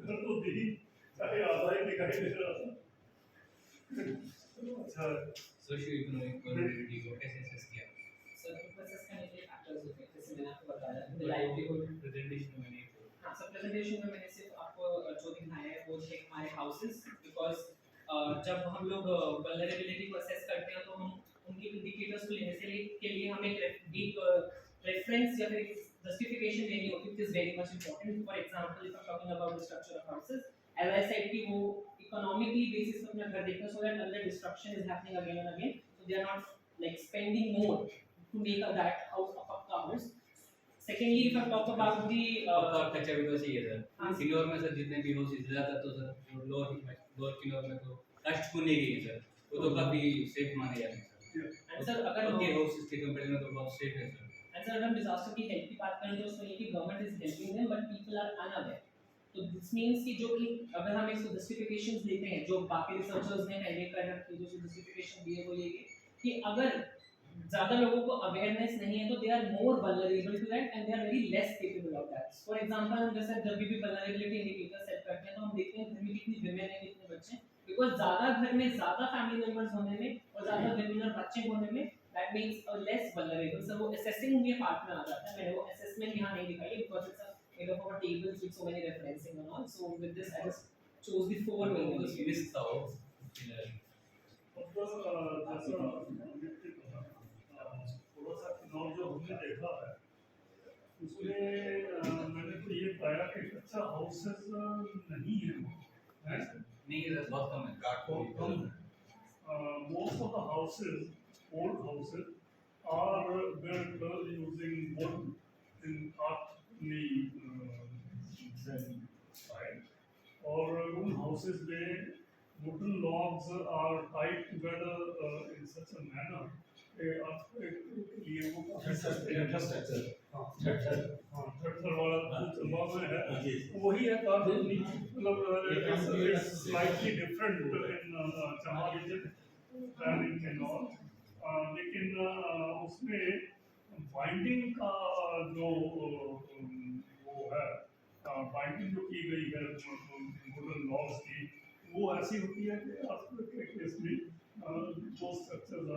घर तो दी चाहे आधा ही दिखाई दे रहा था अच्छा Socio-economic vulnerability को कैसे assess किया? So, process करने के factors होते हैं, जैसे मैंने आपको बताया, the livelihood. Presentation में नहीं था। हाँ, सब presentation में मैंने सिर्फ आपको जो दिखाया है वो थे हमारे houses, because जब हम लोग vulnerability को assess करते हैं तो हम उनके indicators को लेने के लिए हमें एक reference या फिर justification देनी होती है, which is very much important. For example, if I'm talking about the structure of houses, as I said कि वो economically basis पे अपना घर देखना, so that another destruction is happening again and again, so they are not like spending more to make that house a pakka house. Secondly, if I talk about the पक्का कच्चा भी तो चाहिए sir. Kinnaur में सर जितने भी houses ज़्यादा तो सर लोअर किन्नौर में तो कास्ट को नहीं गई सर, वो तो काफी सेफ माने जाते हैं सर। and sir अगर उनके हाउसेस के कंपैरिजन में तो बहुत सेफ है सर। and sir अगर हम disaster की help की बात करें तो उसमें ये कि government is helping them but people are unaware. तो this means कि जो कि अगर हम इसको justifications देते हैं जो बाकी researchers ने पहले कर रखी जो justification दिए वो ये कि अगर ज़्यादा लोगों को awareness नहीं है तो they are more vulnerable to that and they are very less capable of that. For example हम जैसे जब भी vulnerability indicator set करते हैं तो हम देखते हैं घर में कितनी women हैं कितने बच्चे हैं, because ज़्यादा घर में ज़्यादा family members होने में और ज़्यादा women और बच्चे होने में that makes a less vulnerable. So वो assessing के part में आ जाता है, मैंने वो assessment यहाँ नहीं दिखाई because it's a made up of a tables with so many referencing and all. So with this I just chose the four main ones. Series था वो। थोड़ा सा चुनाव जो हमने देखा है उसमें मैंने तो ये पाया कि अच्छा हाउसेस नहीं है नहीं है सर, बहुत कम है। बहुत कम है most of the houses old houses are built using wood in partly side और उन houses में wooden logs are tied together in such a manner ये वो infrastructure थर्ड वाला चंबा में है वही है काफी मतलब slightly different in Chamba region than in Kinnaur लेकिन उसमें बाइंडिंग का जो वो है बाइंडिंग जो की गई है वुडन लॉग्स की वो ऐसी होती है कि आपके केस में दो structures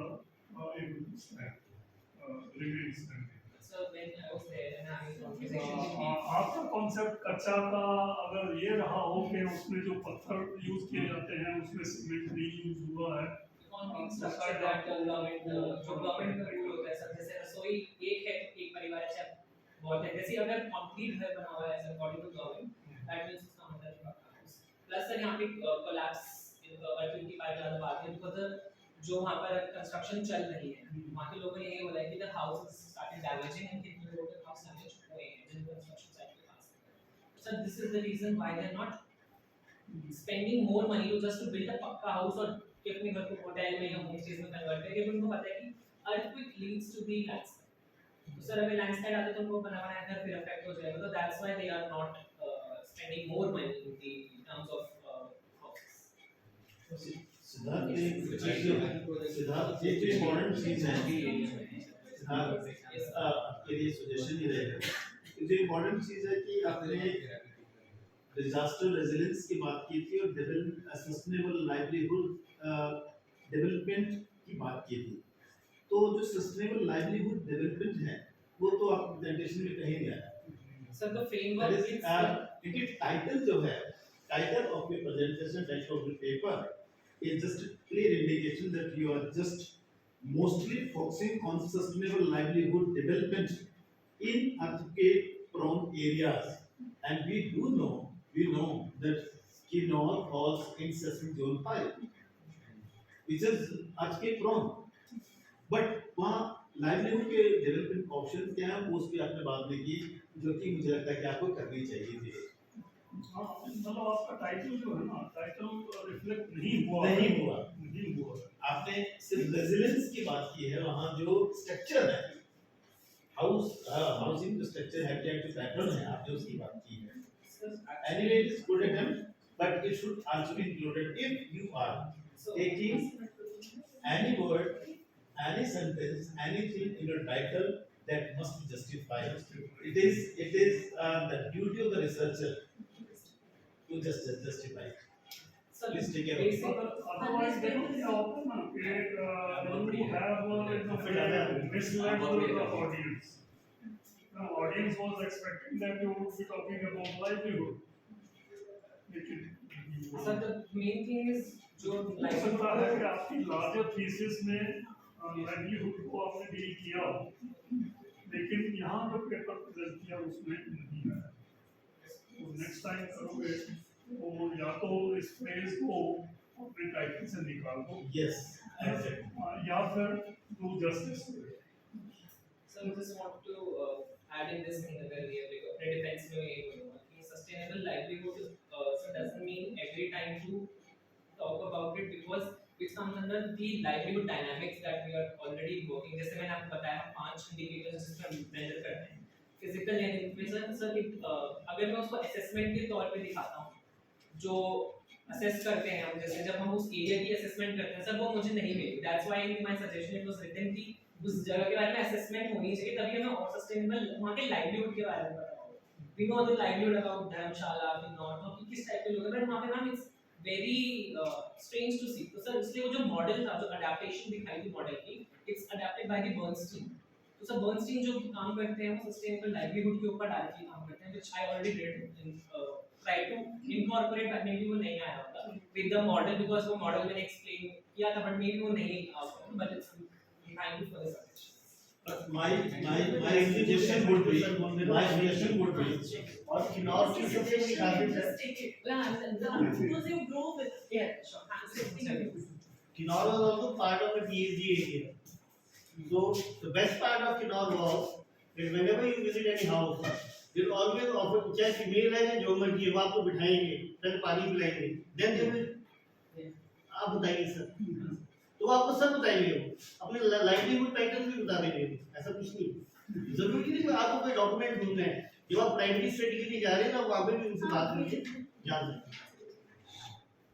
are able to stand remain standing. So when I was there and having conversation with people, आपका कॉन्सेप्ट कच्चा का अगर ये रहा हो कि उसमें जो पत्थर यूज किए जाते हैं उसमें सीमेंट नहीं यूज हुआ है concrete structure that government जो government का रूल होता है सब जैसे रसोई एक है एक परिवार अच्छा बहुत है जैसे अगर कंक्रीट घर बना हुआ है according to government that means उसका मतलब प्लस सर यहाँ पे कोलैप्स अर्थिंग की पाइप लगाने बात है बिकॉज़ जो वहाँ पर कंस्ट्रक्शन चल रही है वहाँ के लोगों ने ये बोला है कि the house started damaging and कितने लोगों के हाउस डैमेज हुए हैं जिन कंस्ट्रक्शन साइट के पास sir this is the reason why they are not spending more money to just to build a pucca house और कि अपने घर को होटल में या होम स्टेज में कन्वर्ट करें क्योंकि उनको पता है कि earthquake leads to the landslide तो सर अगर लैंडस्लाइड आता है तो उनको बना बनाया घर फिर अफेक्ट हो जाएगा तो that's why they are not spending more money in the terms of houses Siddharth एक इम्पोर्टेंट चीज है आपके लिए सजेशन ही रहेगा जो इम्पोर्टेंट चीज है कि आपने डिजास्टर रेजिलियंस की बात की थी और सस्टेनेबल लाइवलीहुड डेवलपमेंट की बात की थी तो तो जो सस्टेनेबल लाइवलीहुड डेवलपमेंट है वो तो आप प्रेजेंटेशन में कहीं नहीं आया। So the That framework is, is इनकी टाइटल जो है, title of your presentation, title of your paper is just a clear indication that you are just mostly focusing on sustainable livelihood development in earthquake-prone areas, and we know that Kinnaur falls in seismic zone 5, which is earthquake-prone. But वहाँ livelihood के development options क्या हैं, वो उस पे आपने बात नहीं की, जो कि मुझे लगता है कि आपको करनी चाहिए थी। हाँ, मतलब आपका टाइटल जो है ना, टाइटल रिफ्लेक्ट नहीं हुआ। आपने सिर्फ रेजिलेंस की बात की है, वहाँ जो स्ट्रक्चर है, हाउसिंग जो स्ट्रक्चर है, क्या जो पैटर्न है, आपने उसकी बात की है। Anyway, it is good attempt, but it should also be included if you are taking any word, any sentence, anything in your title that must be justified. It is the duty of the researcher to just justify. so Please take care of it. basic. Otherwise, देखो क्या होता है ना कि you have misled the audience. The audience was expecting that you would be talking about livelihood. So the main thing is जो हो सकता है कि आपकी larger thesis में livelihood को आपने डील किया हो, लेकिन यहाँ जो पेपर प्रेजेंट किया उसमें नहीं है। तो नेक्स्ट टाइम करोगे तो या तो इस फ्रेज को अपने टाइटल से निकाल दो, Yes, exactly. या फिर do justice to it. So I just want to add in this thing where we have like a defense में sustainable livelihood so doesn't mean every time to talk about it because it comes under the livelihood dynamics that we are already working. जैसे मैंने आपको बताया 5 indicators जिसमें measure करते हैं physical and influencer sir अगर मैं उसको assessment के तौर पे दिखाता हूँ जो assess करते हैं हम जैसे जब हम उस area की assessment करते हैं सर वो मुझे नहीं मिली that's why in my suggestion it was written कि उस जगह के बारे में assessment होनी चाहिए तभी हमें और sustainable वहाँ के livelihood के बारे में पता होगा we know the livelihood about Dharamshala we know कि किस टाइप के लोग हैं but वहाँ पे ma'am it's very strange to see तो सर इसलिए वो जो मॉडल था जो adaptation दिखाई थी मॉडल की it's adapted by the Bernstein तो सर Bernstein जो काम करते हैं वो sustainable livelihood के ऊपर डायरेक्टली काम करते हैं which I already did in try to incorporate but maybe वो नहीं आया होगा with the model because वो मॉडल मैंने explain किया था but maybe वो नहीं आया but it's thank you for the suggestion. My suggestion would be और किन्नौर की सबसे बड़ी खासियत है because you grow with Kinnaur was also part of a PhD area. So the best part of Kinnaur was that whenever you visit any house, they will always offer चाहे female है या जो मर्जी वो आपको बिठाएंगे, पहले पानी पिलाएंगे, then they will आप बताइए सर, तो आपको सब बताएंगे वो अपने लाइवलीहुड पैटर्न भी बता देंगे, ऐसा कुछ नहीं, जरूरी नहीं कि आपको कोई डॉक्यूमेंट ढूंढना है, जब आप प्राइमरी स्टडी के लिए जा रहे हैं ना वहाँ पे भी उनसे बात करके जान सकते हैं,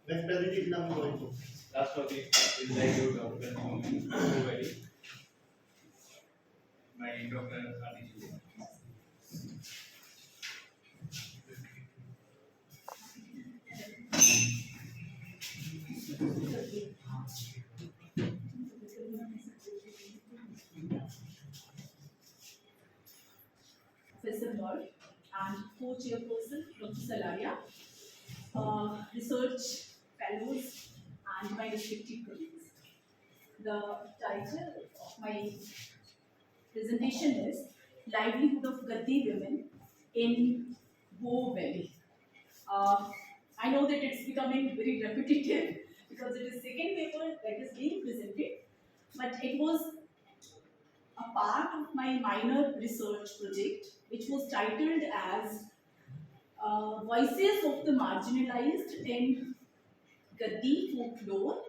बेस्ट प्रेजेंटेशन आपको होगा। Last topic is livelihood of the Valley. My Dr. Arti. S.Marh and co-chairperson Prof. Slariya, research fellows and my respective colleagues. The title of my presentation is Livelihood of Gaddi Women in Bow Valley. I know that it's becoming very repetitive because it is second paper that is being presented, but it was a part of my minor research project which was titled as Voices of the Marginalized in Gaddi Folklore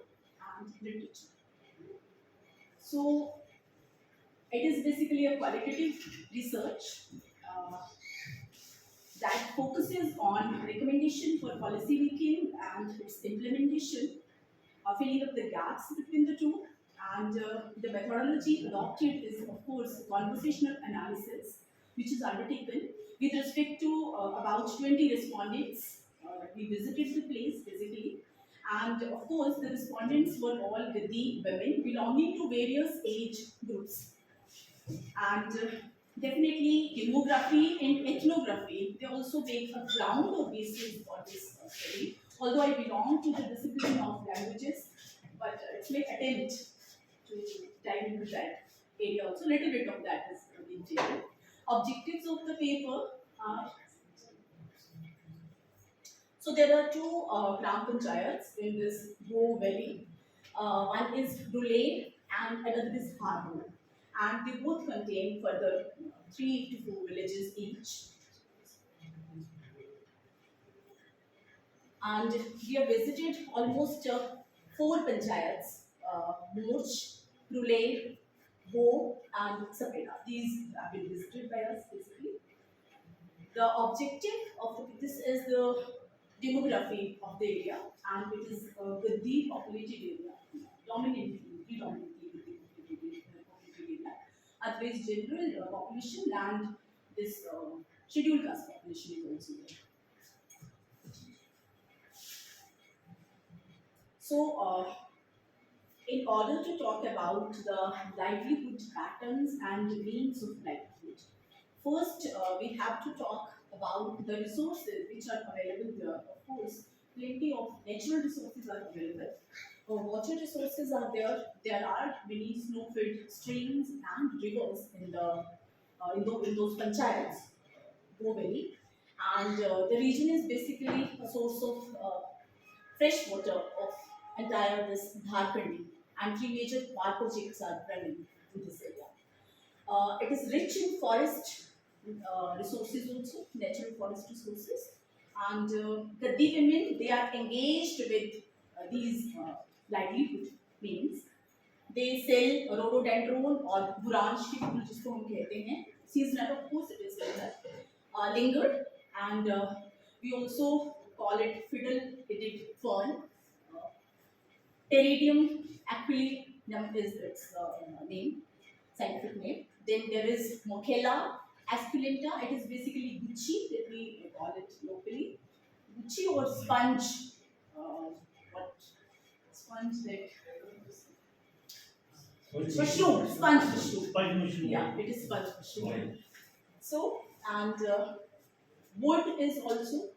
and Literature. So it is basically a qualitative research that focuses on recommendation for policy making and its implementation, filling up the gaps between the two, and the methodology adopted is of course conversational analysis, which is undertaken with respect to about 20 respondents. We visited the place basically, And of course, the respondents were all Gadi women belonging to various age groups. And definitely demography and ethnography, they also make a ground or basis for this study. Although I belong to the discipline of languages, but it's my attempt to dive into that area also. Little bit of that is being taken. Objectives of the paper are, so there are two Gram Panchayats in this Go Valley. One is Rule and another is Harbo. And they both contain further 3 to 4 villages each. And we have visited almost 4 panchayats, Morch, Rule, Bo and Sapeda. These have been visited by us basically. The objective of this is the demography of the area, and it is a Gadi populated area, predominantly populated area. Otherwise, general population and this scheduled caste population is also there. So, in order to talk about the livelihood patterns and means of livelihood, first we have to talk about the resources which are available there. Of course, plenty of natural resources are available. Water resources are there. There are many snow-filled streams and rivers in those panchayats, Go Valley, and the region is basically a source of fresh water of entire this Dharkandi, and 3 major power projects are running in this area. It is rich in forest resources also, natural forest resources, and the women, they are engaged with these livelihood means. They sell rhododendron or buranj की फूल जिसको हम कहते हैं, seasonal, of course it is seasonal, lingered, and we also call it fiddle-headed fern. Pteridium aquilum is its name, scientific name. Then there is Mochella esculenta. It is basically gucci that we call it locally. Gucci or sponge. What sponge like? Mushroom. Sponge mushroom. Sponge mushroom. Yeah, it is sponge mushroom. So, and wood is also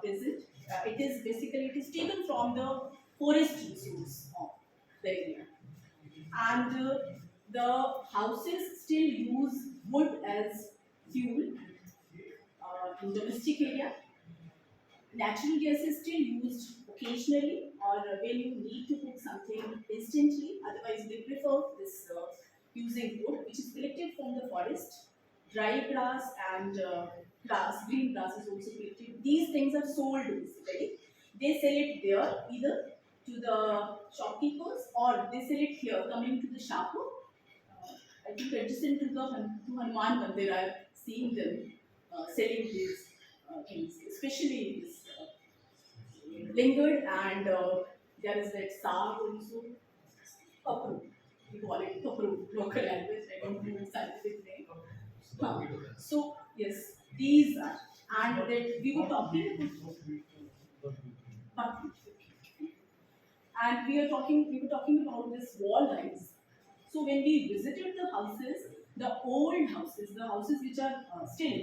present. It is taken from the forest resource of the area. And the houses still use wood as fuel in domestic area. Natural gas is still used occasionally or when you need to cook something instantly. Otherwise, we prefer this using wood, which is collected from the forest. Dry grass and green grass is also collected. These things are sold basically. They sell it there either to the shopkeepers or they sell it here coming to the shapu. I think adjacent to Hanuman Mandir, I have seen them selling these things, especially this lingered, and there is that saag also, kapru. We call it kapru, local language, I don't know the scientific name. So yes, these are, and that we were talking about, and we were talking about this wall rise. So when we visited the houses, the old houses, the houses which are still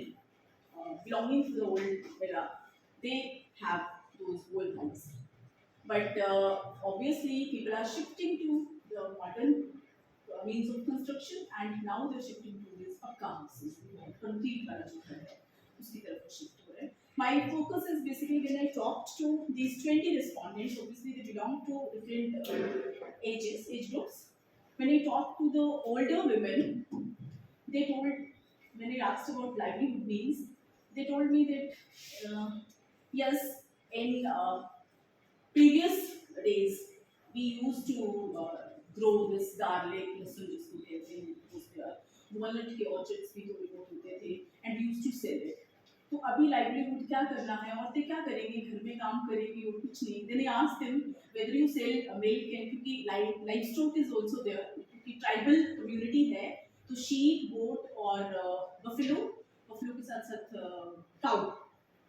belonging to the old era, they have those old houses. But obviously people are shifting to the modern means of construction, and now they're shifting to these pakka houses, concrete wala jo hai, uski taraf shift ho raha hai. My focus is basically when I talked to these 20 respondents, obviously they belong to different age groups. When I talked to the older women, they told, when I asked about livelihood means, they told me that yes, in previous days we used to grow this garlic, लहसुन जिसको कहते हैं, walnut के orchards भी थोड़े बहुत होते थे, and we used to sell it. तो अभी livelihood क्या करना है, औरतें क्या करेंगी, घर में काम करेंगी और कुछ नहीं. Then I asked them whether you sell milk, and क्योंकि livestock is also there, क्योंकि tribal community है, तो sheep, goat और buffalo के साथ साथ cow,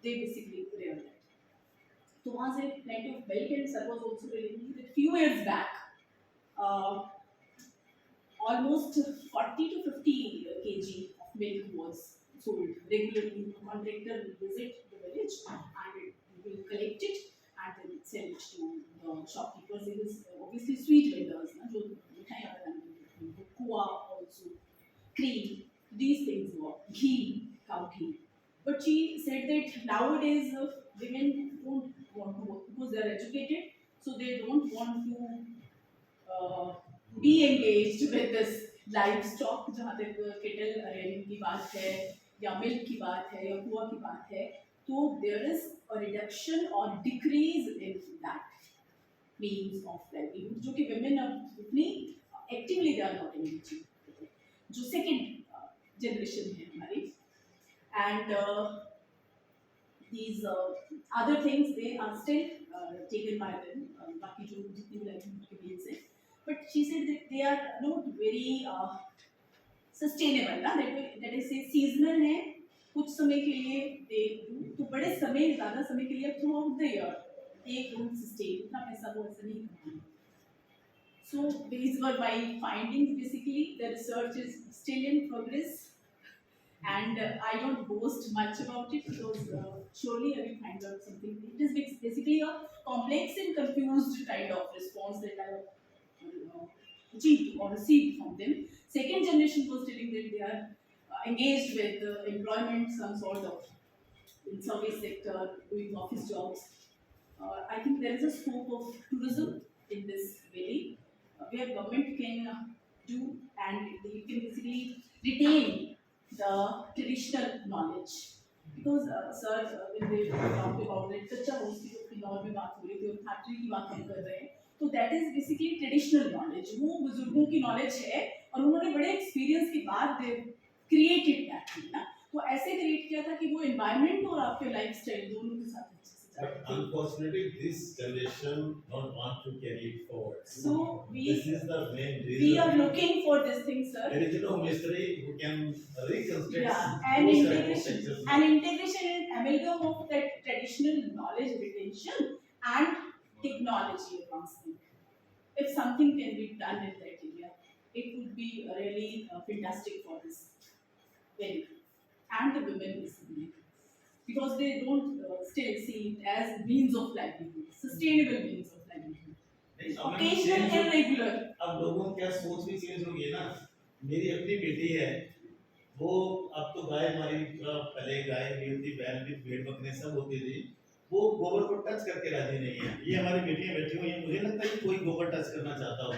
they basically rear that. तो वहाँ से plenty of milk, and sir was also telling me that few years back, almost 40 to 50 kg of milk was sold regularly. The contractor will visit the village and will collect it and then sell it to the shopkeepers. It is obviously sweet vendors, na, जो मिठाई वगैरह बनाते हैं, खोआ also, cream, these things were, ghee, cow ghee. But she said that nowadays women don't want to work because they are educated, so they don't want to be engaged with this livestock. जहाँ तक kettle rearing की बात है या milk की बात है या कुआ की बात है, तो there is a reduction or decrease in that means of livelihood, जो कि women अब उतनी actively they are not engaged. जो second generation है हमारी, and these other things they are still taken by them, बाकी जो जितनी भी livelihood के means हैं, but she said that they are not very sustainable, ना, that is say seasonal है, कुछ समय के लिए they do, तो बड़े समय ज़्यादा समय के लिए throughout the year they don't sustain, उतना पैसा वो ऐसा नहीं कमाते. So these were my findings. Basically, the research is still in progress, and I don't boast much about it because surely I will find out something. It is basically a complex and confused kind of response that I achieved or received from them. Second generation was telling that they are engaged with employment, some sort of in service sector, doing office jobs. I think there is a scope of tourism in this valley, where government can do, and they can basically retain the traditional knowledge. Because sir, when they talked about it, कच्चा होस्टी को किन्नौर में बात हो रही थी और factory की बात हम कर रहे हैं, तो that is basically traditional knowledge. वो बुजुर्गों की knowledge है और उन्होंने बड़े experience के बाद they created that thing, ना, तो ऐसे create किया था कि वो environment और आपके lifestyle दोनों के साथ अच्छे से But unfortunately, this generation don't want to carry it forward. So this is the main reason. We are looking for this thing, sir. There is no mystery who can reconstruct. Yeah, and integration and amalgam of that traditional knowledge retention and technology advancement. If something can be done in that area, it would be really fantastic for this valley and the women basically, because they don't still see it as means of livelihood, sustainable means of livelihood. Occasional and regular. अब लोगों क्या सोच भी change हो गई ना. मेरी अपनी बेटी है, वो अब तो गाय हमारी पहले गाय भी बैल भी भेड़ बकरे सब होते थे, वो गोबर को टच करके राजी नहीं है. ये हमारी बेटियां बैठी हुई हैं, मुझे लगता है कि कोई गोबर टच करना चाहता हो.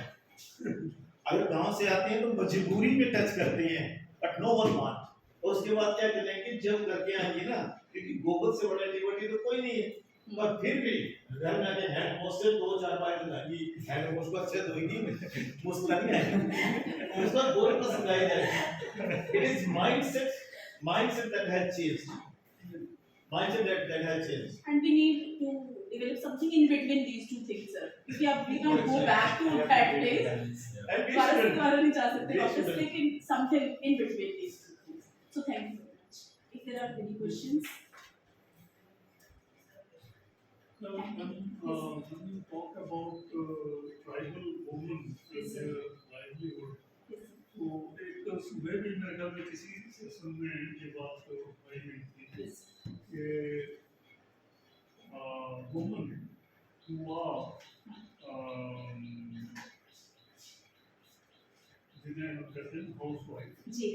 अगर गांव से आते हैं तो मजबूरी में टच करते हैं, बट नो वन वांट. और उसके बाद क्या करेंगे जब करके आएंगे ना, क्योंकि गोबर से बड़ा एंटीबायोटिक तो कोई नहीं है, पर फिर भी घर में आके हैंड वॉश से 2-4 बार लगाएंगी, हैंड वॉश को अच्छे धोएंगी, मुस्कुराएंगी आएंगी, उसका गोबर को समझाया जाएगा. It is mindset that has changed. Mindset that has changed. And we need to develop something in between these two things, sir. Because we can't go back to that place. नहीं जा सकते, obviously in something in between these two things. So thank you very much. If there are any questions. When you talk about tribal women and their livelihood, तो एक सुबह भी मेरे ख्याल में किसी सेशन में ये बात कही गई थी कि women who are जिन्हें हम कहते हैं हाउसवाइफ, जी,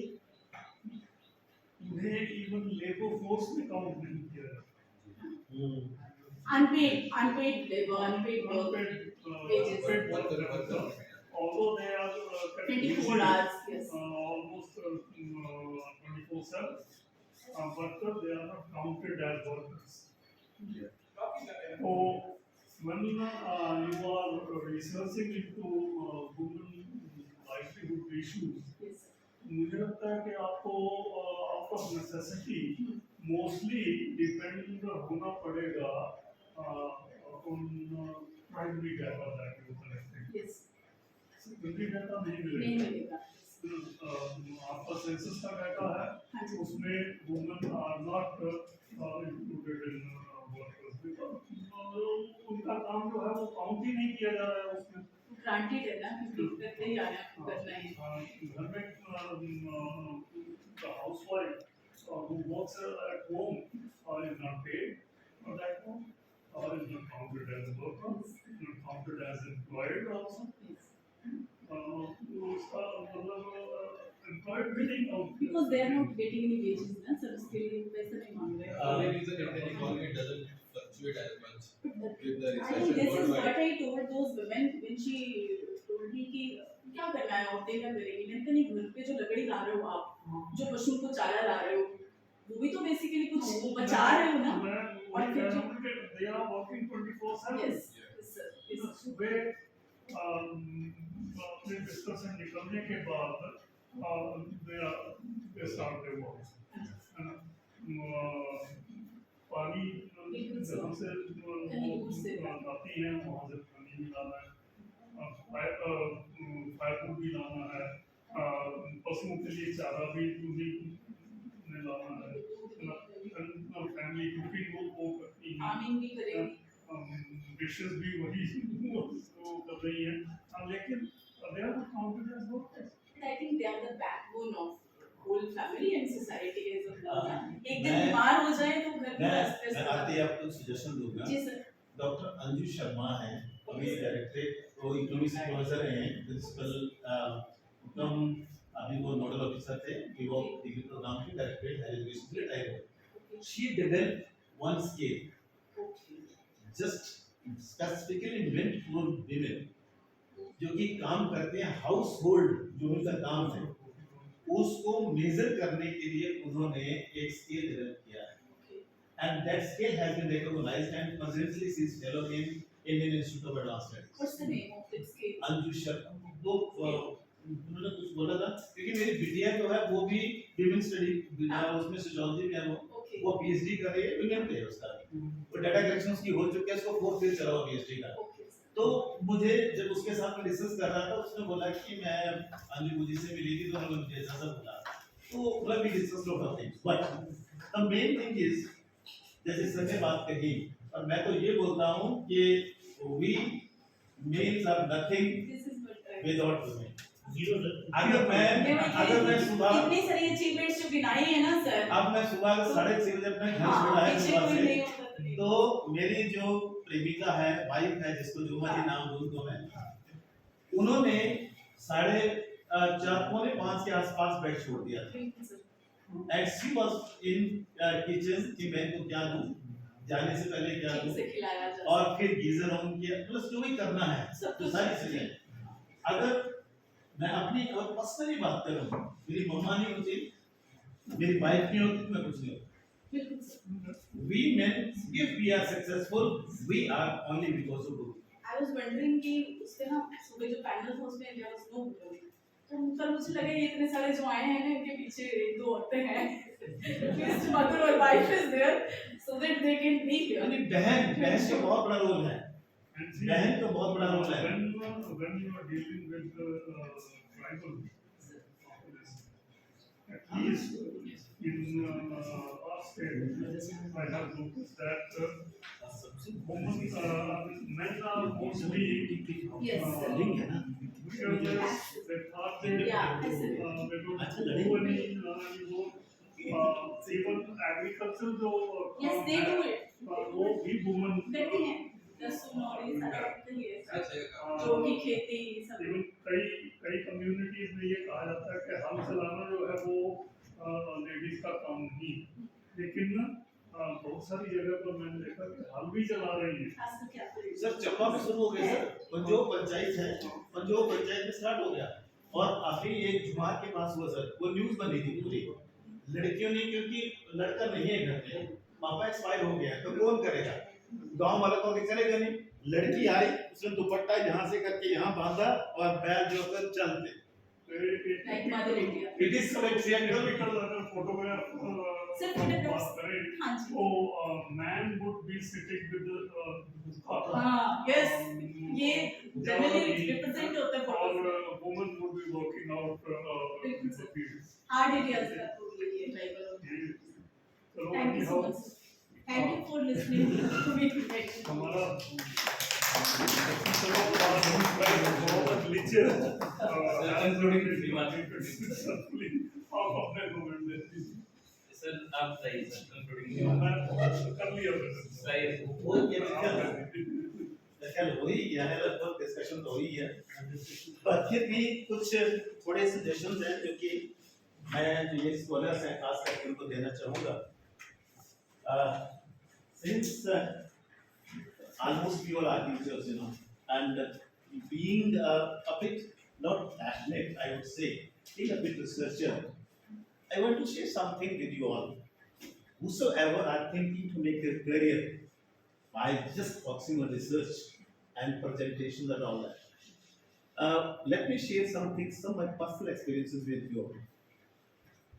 उन्हें इवन लेबर फोर्स में काउंट नहीं किया जाता. unpaid labor, unpaid work, wages. Although they are 24 hours, yes. Almost 24/7, but they are not counted as workers. So when you are researching into women livelihood issues, Yes. मुझे लगता है कि आपको out of necessity mostly depend होना पड़ेगा on primary data that you collecting. Yes. Secondary data नहीं नहीं मिलेगा. मिलेगा. आपका सेंसस का डाटा है, हाँ जी. उसमें women are not included in workers because वो काउंट ही नहीं किया जा रहा है उसमें। ग्रांटेड है ना, क्योंकि करते ही आना करना है। घर में the housewife who works at home is not paid for that home, or is not counted as a worker, not counted as employed also. उसका मतलब employed भी नहीं count किया। Because they are not getting any wages ना sir, उसके लिए पैसा नहीं मांग रहे हैं। Only reason Indian economy doesn't fluctuate as much with the I recession think this is what worldwide. I told those women when she told me कि क्या करना है औरतें क्या करेंगी। मैंने कहा नहीं, घर पे जो लकड़ी ला रहे हो आप, जो पशुओं को चारा ला रहे हो, वो भी तो बेसिकली कुछ बचा रहे हो ना। और फिर they are working 24/7. Yes, yes sir, yes sir. सुबह अपने बिस्तर से निकलने के बाद they start their work. पानी जहाँ से आती है वहाँ से पानी भी लाना है, फायर भी लाना है, पशुओं के लिए चारा भी लाना है, फैमिली कुकिंग वो करती है, फार्मिंग भी करेंगी, डिशेस भी वही वो कर रही हैं, लेकिन they are not counted as workers. I think they are the backbone of whole family and society as a whole। एक दिन मैं- बीमार हो जाए तो घर में stress मैं आरती आपको सजेशन दूंगा। जी सर। डॉक्टर अंजू शर्मा हैं, अभी डायरेक्टरेट वो इकोनॉमिक्स प्रोफेसर हैं, प्रिंसिपल अभी वो नोडल ऑफिसर थे कि वो डिग्री प्रोग्राम के डायरेक्टरेट हायर एजुकेशन के टाइप हो। She developed one skill just specifically meant for women जो कि काम करते हैं, हाउस होल्ड जो उनका काम है उसको मेजर करने के लिए उन्होंने एक स्केल डेवलप किया है, and that scale has been recognised and presently she is fellow in Indian Institute of Advanced Studies. What's the name of that scale? Anju Sharma वो उन्होंने कुछ बोला था क्योंकि मेरी बिटिया जो है वो भी विमेन स्टडी उसमें सोशियोलॉजी में है, वो पीएचडी कर रही है, विमेन पे है उसका, वो डाटा कलेक्शन की हो चुकी है, उसको 4th ईयर चला हुआ पीएचडी का। तो मुझे जब उसके साथ में डिस्कस कर रहा था उसने बोला कि मैं अंजू जी से मिली थी तो उन्होंने मुझे ऐसा बोला, तो मतलब भी डिस्कस लोग होते हैं, but the main thing is जैसे सर ने बात कही और मैं तो ये बोलता हूँ कि we males are nothing without women. अगर मैं सुबह इतनी सारी अचीवमेंट्स जो गिनाई है ना सर, अब मैं सुबह 6:30 बजे अपने घर छोड़ा है सुबह से, तो मेरी जो प्रेमिका है, वाइफ है, जिसको जुमा जी नाम दूं तो मैं, उन्होंने 4:30 पौने 5 के आसपास बेड छोड़ दिया था, and she was in kitchen कि मैं तो क्या दूं, जाने से पहले क्या दूं, और फिर गीजर ऑन किया, प्लस जो भी करना है तो सारी चीजें। अगर मैं अपनी पर्सनली बात करूं, मेरी मम्मा नहीं होती, मेरी वाइफ नहीं होती, मैं कुछ नहीं होता। We men, if we are successful, we are only because of good. I was wondering कि उसके ना सुबह जो पैनल था उसमें there was no woman, तो उनका मुझे लगा ये इतने सारे जो आए हैं ना इनके पीछे 2 औरतें हैं, his mother or wife is there so that they can be here। यानी बहन का बहुत बड़ा रोल है, बहन का बहुत बड़ा रोल है। When you are dealing with tribal, at least in our state, I have noticed that men are mostly Yes, sir। fearless, lethargic, Yeah, I see। they don't do any work. Even agriculture जो Yes, they do it। वो भी women करती हैं, लहसुन और ये सारा करती है, जो की खेती सब। इवन कई कम्युनिटीज में ये कहा जाता है कि हल चलाना जो है वो लेडीज का काम नहीं, लेकिन बहुत सारी जगह पर मैंने देखा कि हल भी चला रही है। सर चंबा में शुरू हो गया सर, पंजोब पंचायत है, पंजोब पंचायत में स्टार्ट हो गया, और अभी एक जुमार के पास हुआ सर, वो न्यूज बनी थी पूरी, लड़कियों ने, क्योंकि लड़का नहीं है घर में, पापा एक्सपायर हो गया, तो कौन करेगा, गांव वाला तो करेगा नहीं, लड़की आई, उसने दुपट्टा यहाँ से करके यहाँ बांधा और बैल जो कर चलते। Like Mother India। It is typical photograph बात करें तो man would be sitting with the हाँ, yes, ये generally represent होता है और woman would be working out बिल्कुल सर। fields। Hard areas का तो ये tribal। चलो Thank you so much। Thank you for listening to me today. हमारा चलो बहुत नीचे concluding remarks. आप अपने कमेंट दे सर आप बताइए सर कंक्लूडिंग मैं कर लिया स्लाइड वो ख्याल हो ही गया है, लगभग डिस्कशन तो हो ही गया, पर फिर भी कुछ थोड़े सजेशंस हैं जो कि मैं जो ये स्कॉलर्स हैं खास करके उनको देना चाहूँगा। Since almost we all are teachers, you know, and being a bit not passionate, I would say, being a bit researcher, I want to share something with you all. Whosoever are thinking to make their career by just focusing on research and presentations and all that, let me share something, some of my personal experiences with you.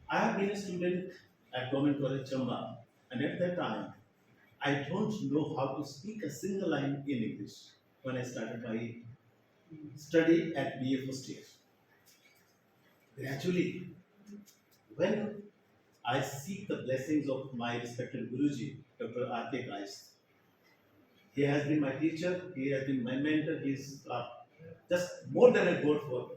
I have been a student at Government College Chamba, and at that time, I don't know how to speak a single line in English when I started my study at BA first year. Gradually, when I seek the blessings of my respected Guruji, Dr. Arti, he has been my teacher, he has been my mentor, he is just more than a god for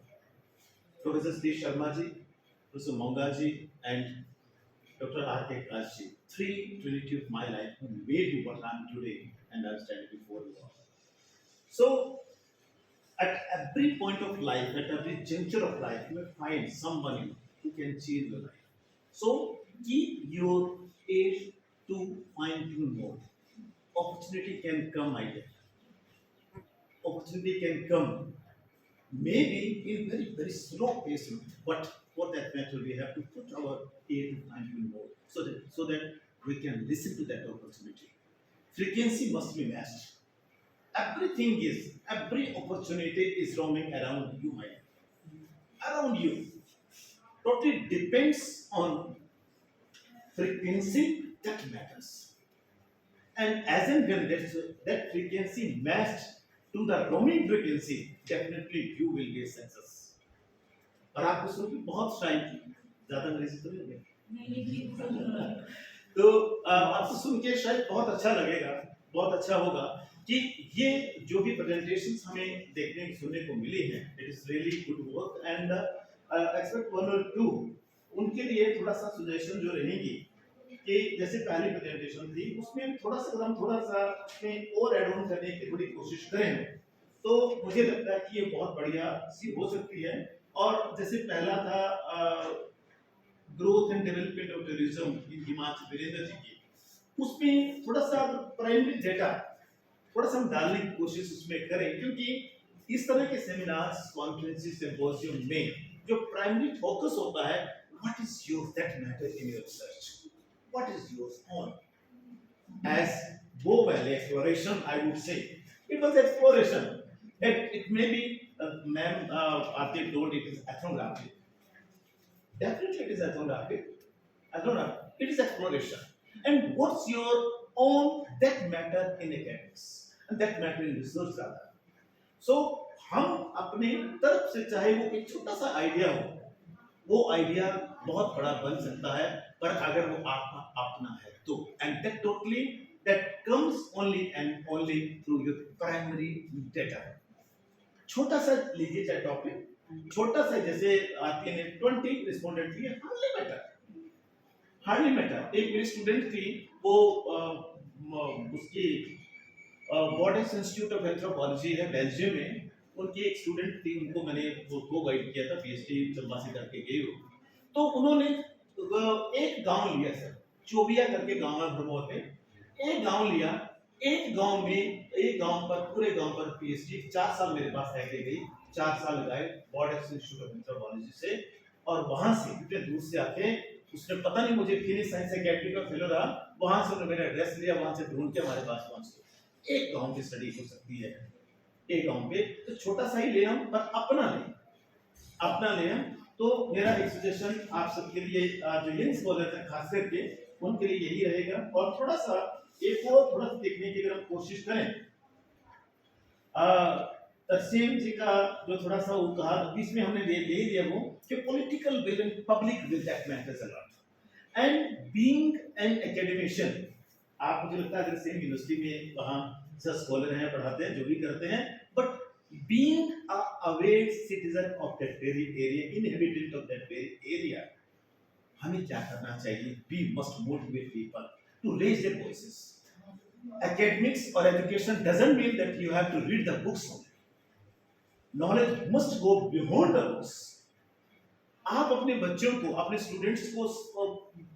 Professor S.Marh ji, Professor Monga ji, and Dr. Arti, three trinity of my life who made me what I am today, and I am standing before you all. So, at every point of life, at every juncture of life, you will find someone who can change your life. So, keep your age to fine-tune more. Opportunity can come, my dear. Opportunity can come, maybe in very, very slow pace, but for that matter, we have to put our ear to fine-tune more, so that we can listen to that opportunity. Frequency must be matched. Every opportunity is roaming around you, my dear. Around you. Totally depends on frequency that matters. And as and when that frequency matched to the roaming frequency, definitely you will get success. और आपको सुन के बहुत शायद ज़्यादा अंग्रेजी तो नहीं है, तो आपको सुन के शायद बहुत अच्छा लगेगा, बहुत अच्छा होगा कि ये जो भी प्रेजेंटेशंस हमें देखने सुनने को मिली हैं, it is really good work and expect one और टू उनके लिए थोड़ा सा सजेशन जो रहेंगी कि जैसे पहली प्रेजेंटेशन थी उसमें थोड़ा सा उसमें और ऐड ऑन करने की थोड़ी कोशिश करें तो मुझे लगता है कि ये बहुत बढ़िया सी हो सकती है। और जैसे पहला था growth and development of tourism in Himachal Virendra ji की, उसमें थोड़ा सा प्राइमरी डेटा थोड़ा सा हम डालने की कोशिश उसमें करें, क्योंकि इस तरह के सेमिनार्स कॉन्फ्रेंसेस सिंपोजियम में जो प्राइमरी फोकस होता है what is yours that matter in your research, what is yours own edge वो valley exploration I would say it was exploration it may be ma'am Arti told it is ethnography, definitely it is ethnography, it is exploration, and what's your own that matter in academics and that matter in research rather. So हम अपने तरफ से चाहे वो एक छोटा सा idea हो, वो आइडिया बहुत बड़ा बन सकता है, पर अगर वो आपका अपना है तो, and that totally that comes only and only through your primary data. छोटा सा लीजिए चाहे टॉपिक, छोटा सा जैसे आरती ने 20 रिस्पोंडेंट लिए, हार्डली मैटर। एक मेरी स्टूडेंट थी वो उसकी बॉर्डर्स इंस्टीट्यूट ऑफ एंथ्रोपोलॉजी है बेल्जियम में, उनकी एक स्टूडेंट थी, उनको मैंने वो गाइड किया था, पीएचडी चंबा से करके गई हो, तो उन्होंने एक गांव लिया सर, चोबिया करके गांव है भरमौर में, एक गांव लिया, एक गांव पर पूरे गांव पर पीएचडी 4 साल मेरे पास रह के गई, 4 साल लगाए बॉर्डर्स इंस्टीट्यूट ऑफ एंथ्रोपोलॉजी से, और वहां से इतने दूर से आके उसने पता नहीं मुझे फिनिश साइंस एकेडमी का फेलो रहा, वहां से उन्होंने मेरा एड्रेस लिया, वहां से ढूंढ के हमारे पास पहुंच गए। एक गांव की स्टडी हो सकती है, एक गांव पे तो छोटा सा ही ले हम, पर अपना ले हम। तो मेरा एक सजेशन आप सबके लिए जो यंग स्कॉलर हैं खास करके उनके लिए यही रहेगा, और थोड़ा सा एक और थोड़ा देखने की अगर हम कोशिश करें, तरसेम जी का जो थोड़ा सा वो कहा बीच में हमने ले लिया वो कि political will and public will that matters a lot, and being an academician आप मुझे लगता है अगर सेम यूनिवर्सिटी में वहाँ सब स्कॉलर हैं, पढ़ाते हैं, जो भी करते हैं, but being a aware citizen of that very area, inhabitant of that very area, हमें क्या करना चाहिए? We must motivate people to raise their voices. Academics or education doesn't mean that you have to read the books only. Knowledge must go beyond the books. आप अपने बच्चों को, अपने students को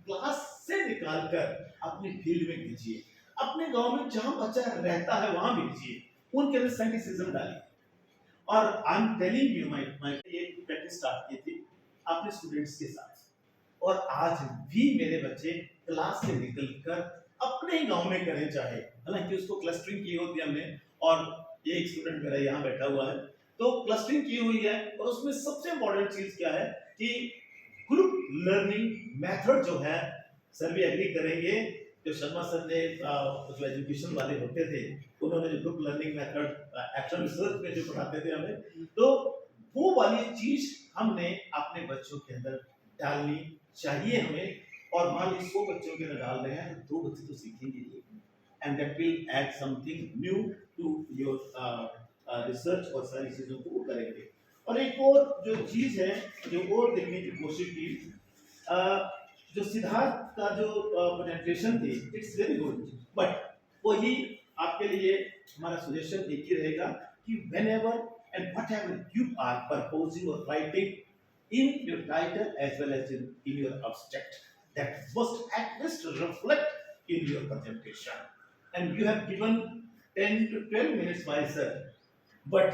क्लास से निकालकर अपने फील्ड में भेजिए, अपने गांव में जहां बच्चा रहता है वहां भेजिए, उनके अंदर साइंटिसिज्म डालिए। और I am telling you my एक प्रैक्टिस स्टार्ट की थी अपने स्टूडेंट्स के साथ, और आज भी मेरे बच्चे क्लास से निकलकर अपने ही गांव में करें चाहे, हालांकि उसको क्लस्टरिंग की होती है हमने, और ये एक स्टूडेंट मेरा यहाँ बैठा हुआ है, तो क्लस्टरिंग की हुई है, और उसमें सबसे इम्पोर्टेंट चीज क्या है कि ग्रुप लर्निंग मेथड जो है, सर भी एग्री करेंगे, जो शर्मा सर ने जो एजुकेशन वाले होते थे, उन्होंने जो group learning method action research में जो पढ़ाते थे हमें, तो वो वाली चीज हमने अपने बच्चों के अंदर डालनी चाहिए हमें। और मान लीजिए 100 बच्चों के अंदर डाल रहे हैं तो 2 बच्चे तो सीखेंगे ही, and that will add something new to your research, और सारी चीजों को वो करेंगे। और एक और जो चीज है जो और देखने की कोशिश की, जो सिद्धार्थ का जो प्रेजेंटेशन थी, इट्स वेरी गुड, बट वही आपके लिए हमारा सजेशन एक ही रहेगा कि whenever and whatever you are proposing or writing in your title as well as in your abstract, that must at least reflect in your presentation. And you have given 10 to 12 minutes by sir, but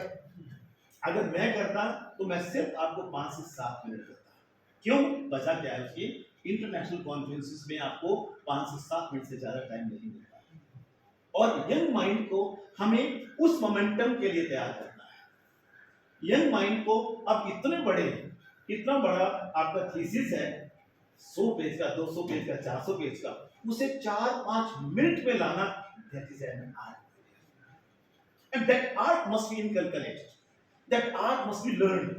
अगर मैं करता तो मैं सिर्फ आपको 5 से 7 minute देता। क्यों? वजह क्या है उसकी? इंटरनेशनल कॉन्फ्रेंसेस में आपको 5 से 7 मिनट से ज्यादा टाइम नहीं मिलता, और यंग माइंड को हमें उस मोमेंटम के लिए तैयार करना है। यंग माइंड को अब इतना बड़ा आपका थीसिस है, 100 पेज का, 200 पेज का, 400 पेज का, उसे 4-5 मिनट में लाना, that is an art, and that art must be inculcated, that art must be learned.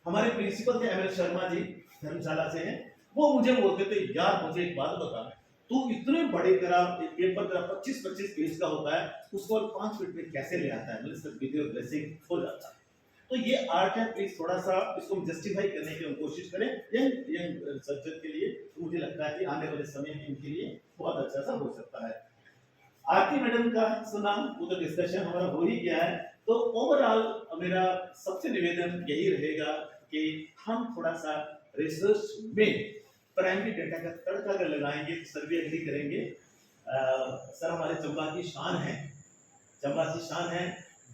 हमारे प्रिंसिपल थे एमएल शर्मा जी, धर्मशाला से हैं, वो मुझे बोलते थे, यार मुझे एक बात बता, तू इतने बड़े तेरा पेपर तेरा 25-25 पेज का होता है, उसको 5 मिनट में कैसे ले आता है? मतलब सर वीडियो ब्लेसिंग हो जाता है। तो ये आर्ट है, प्लीज थोड़ा सा इसको जस्टिफाई करने की हम कोशिश करें यंग सब्जेक्ट के लिए, तो मुझे लगता है कि आने वाले समय में इनके लिए बहुत अच्छा सा हो सकता है। आरती मैडम का सुना, वो तो डिस्कशन हमारा हो ही गया है, तो ओवरऑल मेरा सबसे निवेदन यही रहेगा कि हम थोड़ा सा रिसर्च में प्राइमरी डेटा का तड़का अगर लगाएंगे तो सर भी एग्री करेंगे। सर हमारे चंबा की शान है, चंबा की शान है।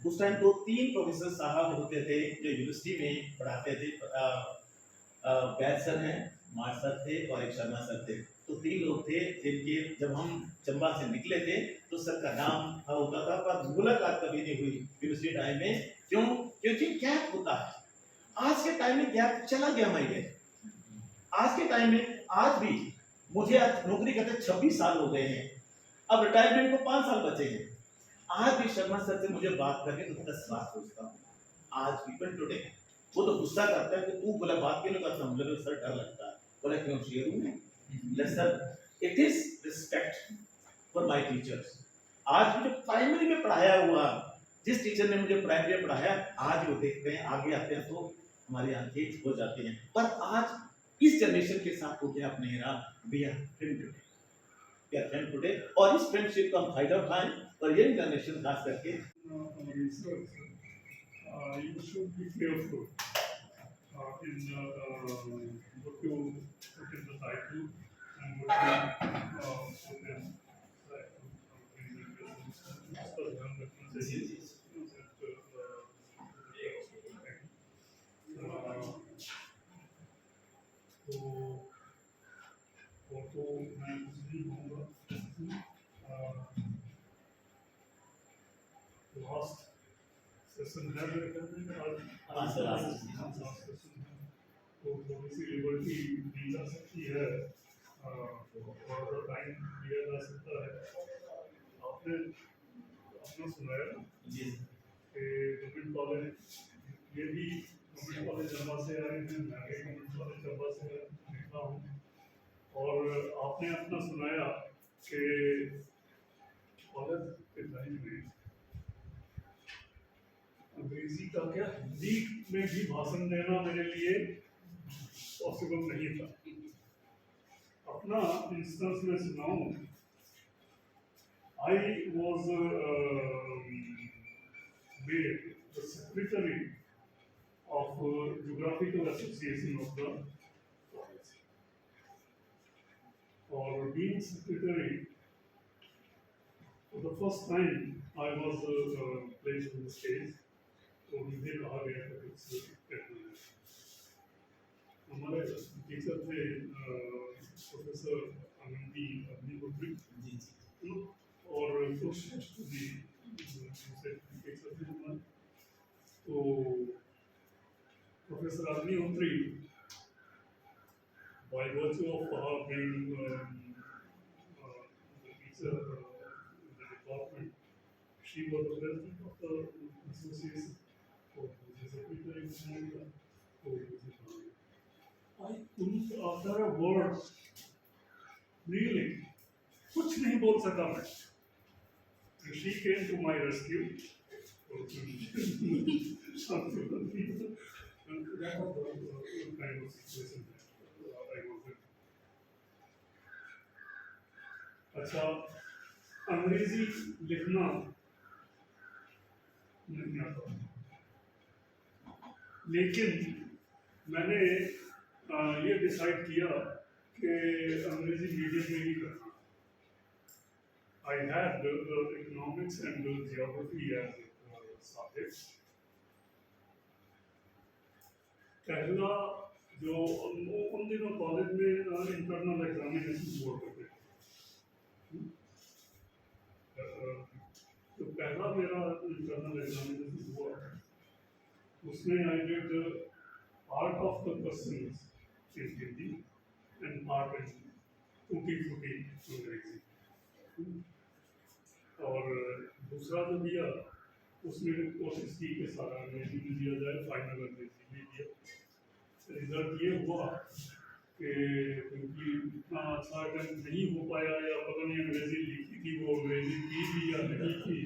उस टाइम तो 3 प्रोफेसर साहब होते थे जो यूनिवर्सिटी में पढ़ाते थे, बैद सर हैं, मार सर थे और एक शर्मा सर थे, तो 3 लोग थे जिनके जब हम चंबा से निकले थे तो सर का नाम होता था, पर मुलाकात कभी नहीं हुई यूनिवर्सिटी टाइम में। क्यों? क्योंकि गैप होता है, आज के टाइम में गैप चला गया माइंड। आज के टाइम में आज भी मुझे आज नौकरी करते 26 साल हो गए हैं, अब रिटायरमेंट को 5 साल बचे हैं। आज भी शर्मा सर से मुझे बात करके तो 10 बार सोचता हूँ, आज भी टुडे। वो तो गुस्सा करता है कि तू बोला बात क्यों नहीं करता, हम लोग सर डर लगता है, बोला क्यों शेयर हूँ sir. It is respect for my teachers. आज मुझे प्राइमरी में पढ़ाया हुआ जिस टीचर ने मुझे प्राइमरी में पढ़ाया, आज वो देखते हैं आगे आते हैं तो हमारी आंखें हो जाती हैं, पर आज इस जनरेशन के साथ हो गया अपने वी आर फ्रेंड टुडे, और इस फ्रेंडशिप का हम फायदा उठाएं, और यंग जनरेशन खास करके you should be careful in what you put in the title and what you put in तो मैं कुछ नहीं कहूँगा। लास्ट सेशन है मेरे ख्याल में आज, तो थोड़ी सी लिबर्टी दी जा सकती है, और टाइम दिया जा सकता है। आपने अपना सुनाया कि गवर्नमेंट कॉलेज, ये भी गवर्नमेंट कॉलेज चंबा से आए हैं, मैं भी गवर्नमेंट कॉलेज चंबा से निकला हूँ, और आपने अपना सुनाया कि कॉलेज के टाइम में अंग्रेजी का क्या हिंदी में भी भाषण देना मेरे लिए पॉसिबल नहीं था। अपना इंस्टेंस में सुनाऊं, I was made the secretary of Geographical Association of the college. Or being secretary, for the first time I was placed on the stage. तो मुझे कहा गया था कि हमारे टीचर थे प्रोफेसर अमित और शोष्टा जी दूसरे टीचर थे हमारे। तो professor Arti by virtue of her being the teacher in the department, she was the president of the association. I couldn't utter a word, really, कुछ नहीं बोल सका मैं। She came to my rescue. And that was the kind of situation that I was in. अच्छा, अंग्रेजी लिखना नहीं आता, लेकिन मैंने ये डिसाइड किया कि अंग्रेजी मीडियम में ही करना। I had economics and geography as subjects. पहला जो उन दिनों कॉलेज में इंटरनल एग्जामिनेशन हुआ करते थे, तो पहला मेरा इंटरनल एग्जामिनेशन हुआ, उसमें I did part of the questions in Hindi and part in टूटी-फूटी अंग्रेजी। और दूसरा जो दिया उसमें कोशिश की कि सारा अंग्रेजी में दिया जाए, फाइनल अंग्रेजी में दिया। रिजल्ट ये हुआ कि क्योंकि इतना अच्छा अटेम्प्ट नहीं हो पाया या पता नहीं अंग्रेजी लिखी थी वो अंग्रेजी की भी या नहीं की।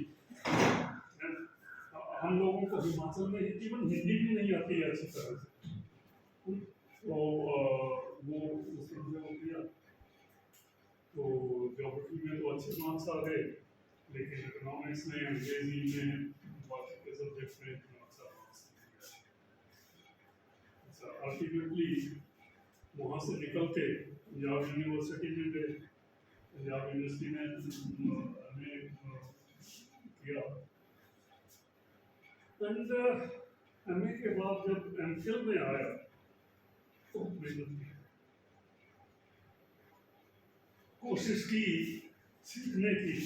हम लोगों को हिमाचल में इवन हिंदी भी नहीं आती है अच्छी तरह से, तो वो उसमें हो गया। तो ज्योग्राफी में तो अच्छे मार्क्स आ गए, लेकिन इकोनॉमिक्स में, अंग्रेजी में, बाकी के सब्जेक्ट्स में अच्छा मार्क्स नहीं आए। अच्छा, अल्टीमेटली वहाँ से निकल के पंजाब यूनिवर्सिटी में गए। पंजाब यूनिवर्सिटी में हमें किया, एंड एमए के बाद जब एमफिल में आया तो मेहनत की, कोशिश की सीखने की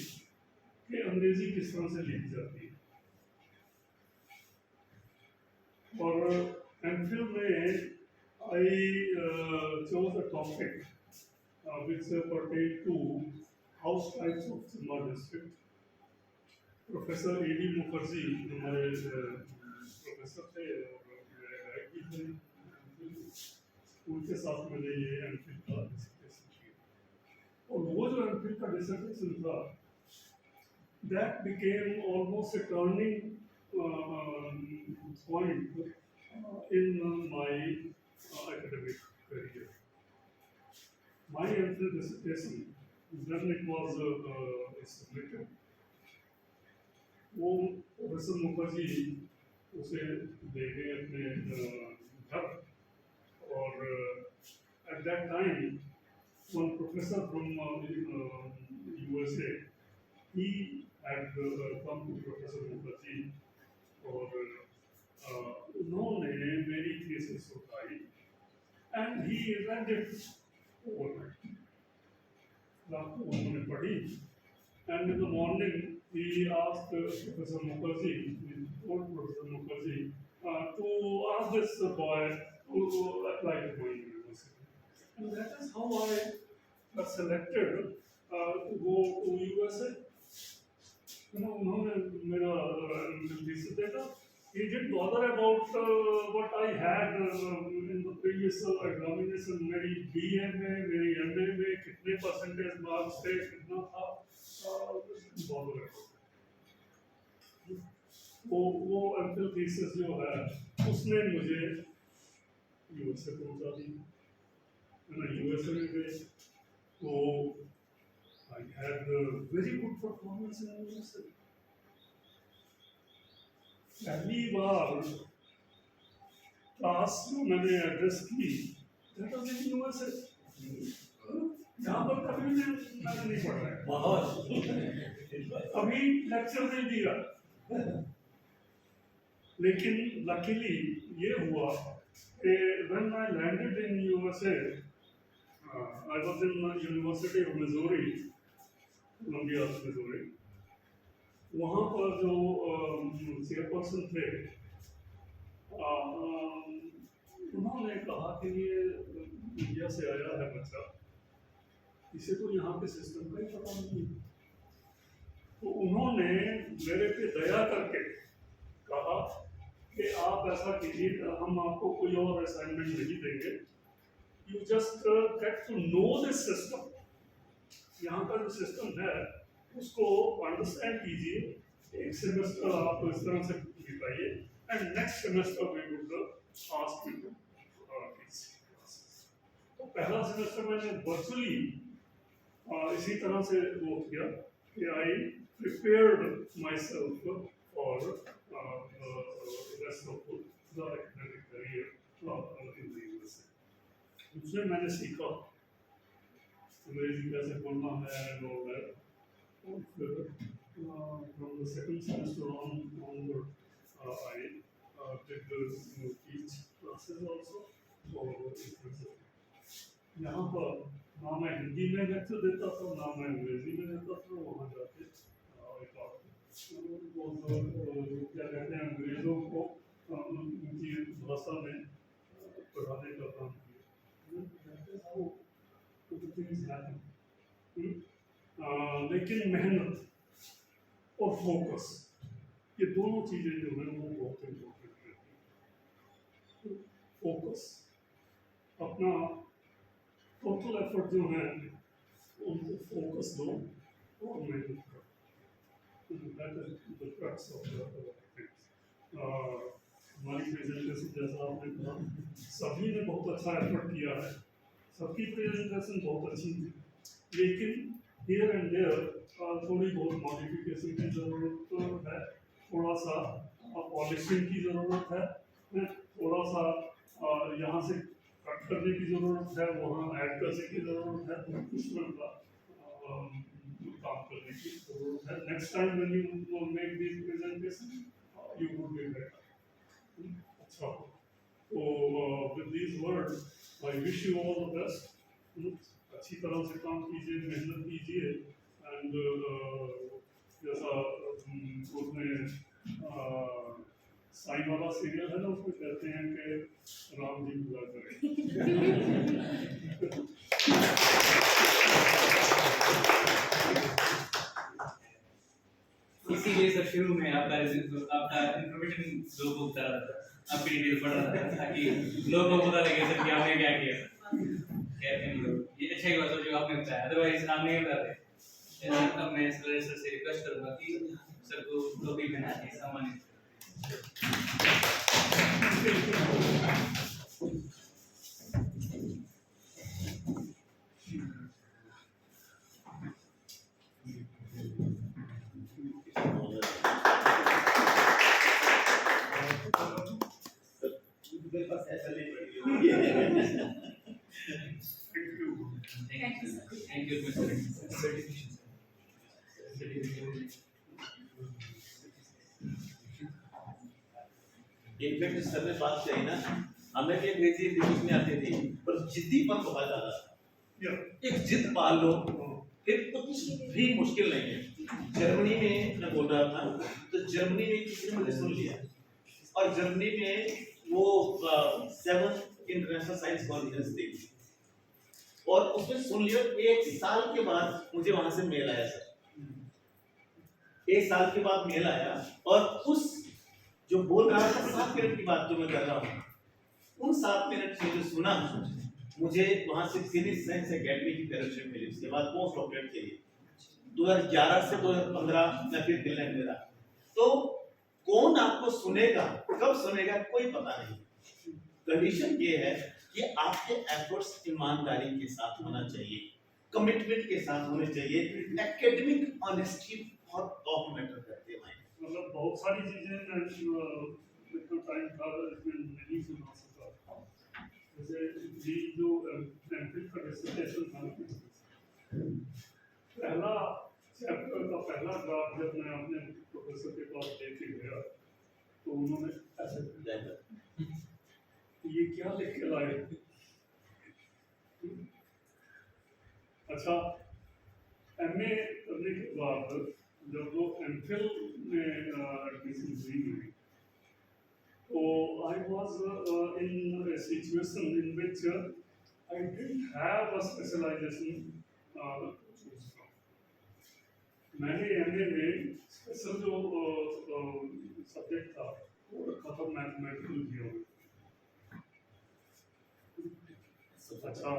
कि अंग्रेजी किस तरह से लिखी जाती है। और एमफिल में I chose a topic which pertained to house types of Chamba district. Professor A.D. Mukherjee हमारे प्रोफेसर थे और मेरे गाइड भी थे, उनके साथ मैंने ये एमफिल का डिसर्टेशन किया। और वो जो एमफिल का डिसर्टेशन था, that became almost a turning point in my academic career. My MPhil dissertation, when it was submitted, वो प्रोफेसर मुखर्जी उसे ले गए अपने घर, और at that time one professor from USA, he had come to Professor Mukherjee और उन्होंने मेरी thesis उठाई and he read it overnight. रात को उन्होंने पढ़ी, and in the morning he asked Professor Mukherjee, told Professor Mukherjee to ask this boy to apply to my university. And that is how I got selected to go to USA. उन्होंने मेरा thesis देखा. He didn't bother about what I had in the previous examination मेरी BA में, मेरी MA में कितने percentage marks थे, कितना था, वो एमफिल थीसिस जो है उसने मुझे यूएसए पहुंचा दी। मैं यूएसए में गए तो I had very good performance in USA. पहली बार क्लास जो मैंने एड्रेस की दैट वाज इन यूएसए। यहाँ पर कभी मैंने नहीं पढ़ा है, कभी लेक्चर नहीं दिया, लेकिन लकीली ये हुआ कि when I landed in USA, I was in University of Missouri, Columbia, Missouri. वहाँ पर जो चेयरपर्सन थे उन्होंने कहा कि ये इंडिया से आया है बच्चा, इसे तो यहाँ के सिस्टम का ही पता नहीं। तो उन्होंने मेरे पे दया करके कहा कि आप ऐसा कीजिए, हम आपको कोई और असाइनमेंट नहीं देंगे, you just get to know this system, यहाँ का जो सिस्टम है उसको अंडरस्टैंड कीजिए, एक सेमेस्टर आप इस तरह से बिताइए and next semester we would ask you to teach. तो पहला सेमेस्टर मैंने वर्चुअली इसी तरह से वो किया कि आई prepared my self for rest of the academic career in the USA. उसमें मैंने सीखा अंग्रेजी कैसे बोलना है and all that. और फिर from the second semester onward, I did teach classes also. यहाँ पर ना मैं हिंदी में लेक्चर देता था, ना मैं अंग्रेजी में देता था, वहाँ जाके क्या कहते हैं अंग्रेजों को उनकी भाषा में पढ़ाने का काम किया। लेकिन मेहनत और फोकस, ये दोनों चीज़ें जो है वो बहुत इम्पोर्टेंट है। फोकस, अपना टोटल एफर्ट जो है उनको फोकस दो और मेहनत करो। That is the crux of the things. हमारी प्रेजेंटेशन जैसा आपने कहा, सभी ने बहुत अच्छा एफर्ट किया है, सबकी प्रेजेंटेशन बहुत अच्छी थी, लेकिन हियर एंड देयर थोड़ी बहुत मॉडिफिकेशन की ज़रूरत है, थोड़ा सा पॉलिशिंग की ज़रूरत है, थोड़ा सा यहाँ से कट करने की ज़रूरत है, वहाँ ऐड करने की ज़रूरत है, कुछ मतलब काम करने की जरूरत है। Next time when you make this presentation you would be better. अच्छा, तो with these words I wish you all the best. अच्छी तरह से काम कीजिए, मेहनत कीजिए एंड जैसा उसमें साईं बाबा सीरियल है ना, उसमें कहते हैं कि राम जी पूरा करें। इसीलिए सर शुरू में आपका इंफॉर्मेशन लोगों को बता रहा था, आपकी डिटेल पढ़ रहा था ताकि लोगों को पता लगे सर कि आपने क्या किया। ये अच्छा ही बात है जो आपने बताया, अदरवाइज आप नहीं बताते। तब मैं सर से रिक्वेस्ट करूंगा कि सर को टॉपिक में ना सामान्य Thank you, Mr. In fact sir ने बात कही ना, हमें भी अंग्रेजी लिखने में आती थी, पर जिद्दीपन बहुत ज्यादा था। एक जिद पाल लो, फिर कुछ भी मुश्किल नहीं है। जर्मनी में मैं बोल रहा था, तो जर्मनी में किसी ने मुझे सुन लिया, और जर्मनी में वो 7 इंटरनेशनल साइंस कॉन्फ्रेंस थी, और उसमें सुन लिया। 1 साल के बाद मुझे वहां से मेल आया सर, 1 साल के बाद मेल आया, और उस जो बोल रहा था 7 मिनट की बात जो मैं कर रहा हूँ, उन 7 मिनट में जो सुना मुझे वहां से फिनिश साइंस एकेडमी की फेलोशिप मिली, उसके बाद पोस्ट डॉक्टरेट के लिए 2011 से 2015 में फिर फिनलैंड में रहा। तो कौन आपको सुनेगा, कब सुनेगा, कोई पता नहीं। कंडीशन ये है कि आपके एफर्ट्स ईमानदारी के साथ होना चाहिए, कमिटमेंट के साथ होने चाहिए, एकेडमिक ऑनेस्टी और टॉप मैटर करते हैं। मतलब बहुत सारी चीजें मैं इतना टाइम था इसमें नहीं सुना सका, जैसे ये जो एमफिल का डिसर्टेशन था, पहला चैप्टर का पहला ड्राफ्ट जब मैं अपने प्रोफेसर के पास लेके गया तो उन्होंने ऐसे ये क्या लिख के लाए। अच्छा, एमए करने के बाद जब वो एमफिल में एडमिशन हुई तो I was in a situation in which I didn't have a specialization to choose from. मैंने एमए में स्पेशल जो सब्जेक्ट था वो रखा था मैथमेटिकल जियोग्राफी। अच्छा,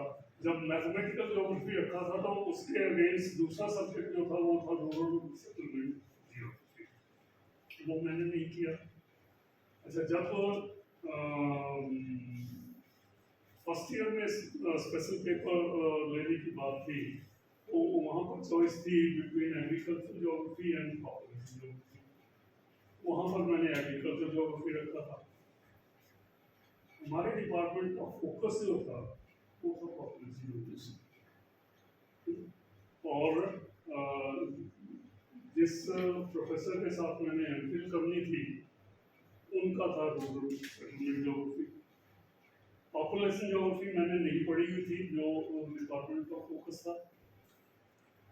जब मैथमेटिकल जियोग्राफी रखा था तो उसके अगेंस्ट दूसरा सब्जेक्ट जो था वो था रूरल सेटलमेंट जियोग्राफी, वो मैंने नहीं किया। अच्छा, जब फर्स्ट ईयर में स्पेशल पेपर लेने की बात थी तो वहाँ पर चॉइस थी between agriculture geography and population geography. वहाँ पर मैंने एग्रीकल्चर जियोग्राफी रखा था। हमारे डिपार्टमेंट का फोकस जो था वो था पॉपुलेशन जियोग्राफी, और जिस प्रोफेसर के साथ मैंने एमफिल करनी थी उनका था rural settlement geography. Population geography मैंने नहीं पढ़ी हुई थी जो डिपार्टमेंट का फोकस था।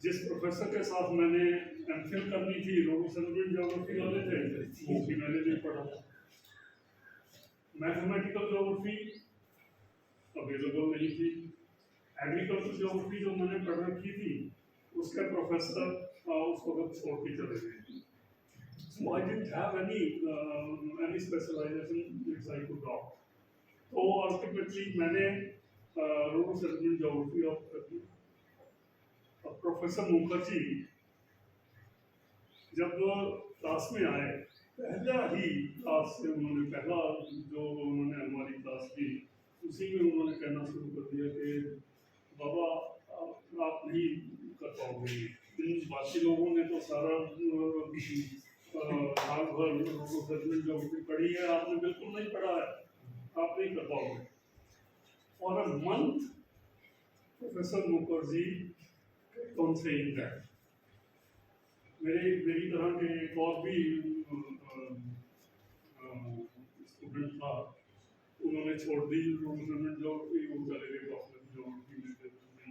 जिस प्रोफेसर के साथ मैंने एमफिल करनी थी रूरल सेटलमेंट जियोग्राफी वाले थे, वो भी मैंने नहीं पढ़ा। मैथमेटिकल जियोग्राफी अवेलेबल नहीं थी। एग्रीकल्चर जियोग्राफी जो मैंने पढ़ रखी थी उसके प्रोफेसर उस वक्त छोड़ के चले गए। So I didn't have any specialization which I could opt. तो अल्टीमेटली मैंने रूरल सेटलमेंट जियोग्राफी ऑप्ट कर दी। अब प्रोफेसर मुखर्जी जब क्लास में आए, पहला ही क्लास से उन्होंने पहला जो उन्होंने हमारी क्लास ली उसी में उन्होंने कहना शुरू कर दिया कि बाबा आप नहीं कर पाओगे, इन बाकी लोगों ने तो सारा साल भर रूरल सेटलमेंट जियोग्राफी पढ़ी है, आपने बिल्कुल नहीं पढ़ा है, आप नहीं कर पाओगे। For a month professor Mukherjee कौन से मेरी तरह के एक और भी स्टूडेंट था, उन्होंने छोड़ दी रूरल सेटलमेंट जियोग्राफी, वो चले गए पॉपुलेशन जियोग्राफी में।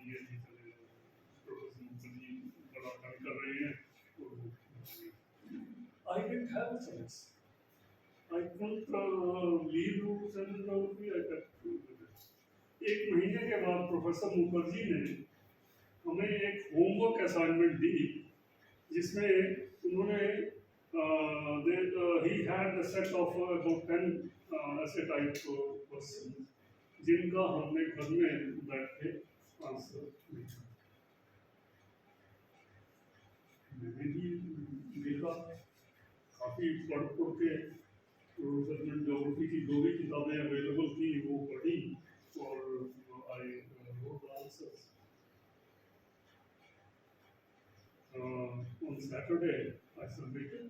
ये नहीं चले, प्रोफेसर मुखर्जी बड़ा काम कर रहे हैं। I didn't have a choice. I couldn't leave rules and geography. I had to do it. एक महीने के बाद प्रोफेसर मुखर्जी ने हमें एक होमवर्क असाइनमेंट दी जिसमें उन्होंने he had a set of about 10 ऐसे टाइप क्वेश्चन जिनका हमने घर में बैठ के आंसर लिखा। मैंने भी लिखा, काफ़ी पढ़ के रूरल सेटलमेंट जियोग्राफी की जो भी किताबें अवेलेबल थी वो पढ़ी और I wrote the answers. On Saturday I submitted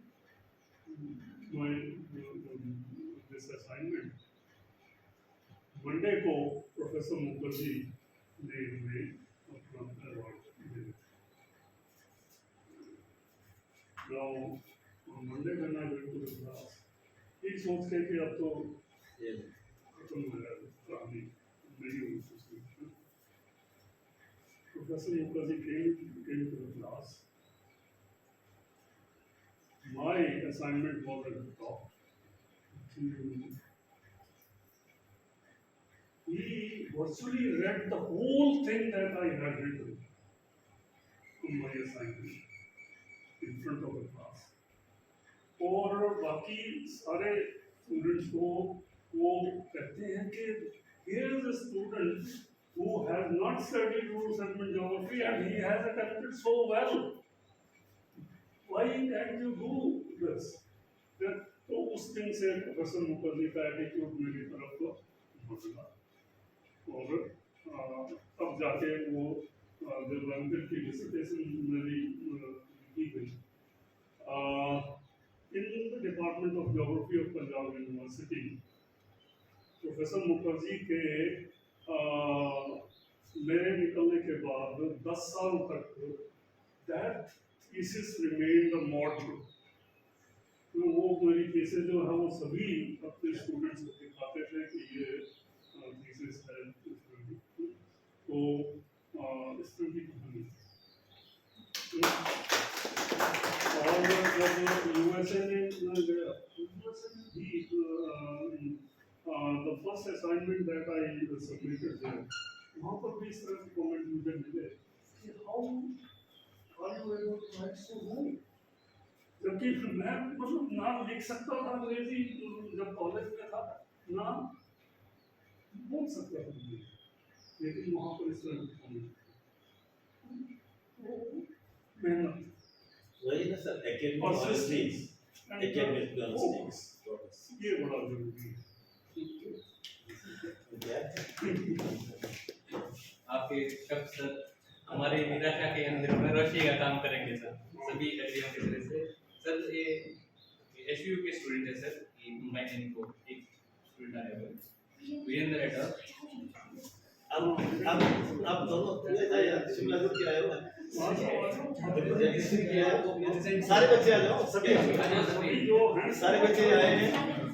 my this assignment. Monday को प्रोफेसर मुखर्जी ने हमें अपना अवार्ड दिया। Now on Monday when I went to the class, ये सोच के कि अब तो खत्म हो गया कहानी, नहीं हुई उसमें। Professor Mukherjee came to the class. My assignment was at the top. He virtually read the whole thing that I had written on my assignment in front of the class. और बाकी सारे स्टूडेंट्स को वो कहते हैं कि here is a student who has not studied rural settlement geography and he has attempted so well. Why can't you do this? तो उस दिन से प्रोफेसर मुखर्जी का एटीट्यूड मेरी तरफ तो बदला और तब जाके वो जब एमफिल की डिसर्टेशन मेरी की गई in the Department of Geography of Punjab University, professor Mukherjee के मेरे निकलने के बाद 10 साल तक that thesis remained the model. तो वो मेरी थीसिस जो है वो सभी अपने स्टूडेंट्स को दिखाते थे कि ये थीसिस है तो इस तरह की कहानी और जब यूएसए में गया भी the first assignment that I submitted there वहाँ पर भी इस तरह के कमेंट मुझे मिले कि how are you able to write so well? जबकि मैं मतलब ना लिख सकता था अंग्रेजी जब कॉलेज में था ना बोल सकता था लेकिन वहाँ पर इस तरह मेहनत वही ना सर एकेडमिक ये बड़ा जरूरी है आपके शब्द सर हमारे निराशा के अंदर में रोशनी का काम करेंगे सर सभी एग्जाम की तरह से सर ये एचयू के स्टूडेंट है सर ये मुंबई को एक स्टूडेंट आया हुआ है वीरेंद्र रेड्डी अब दोनों शिमला को किया है सारे बच्चे आ जाओ सभी सारे बच्चे आए हैं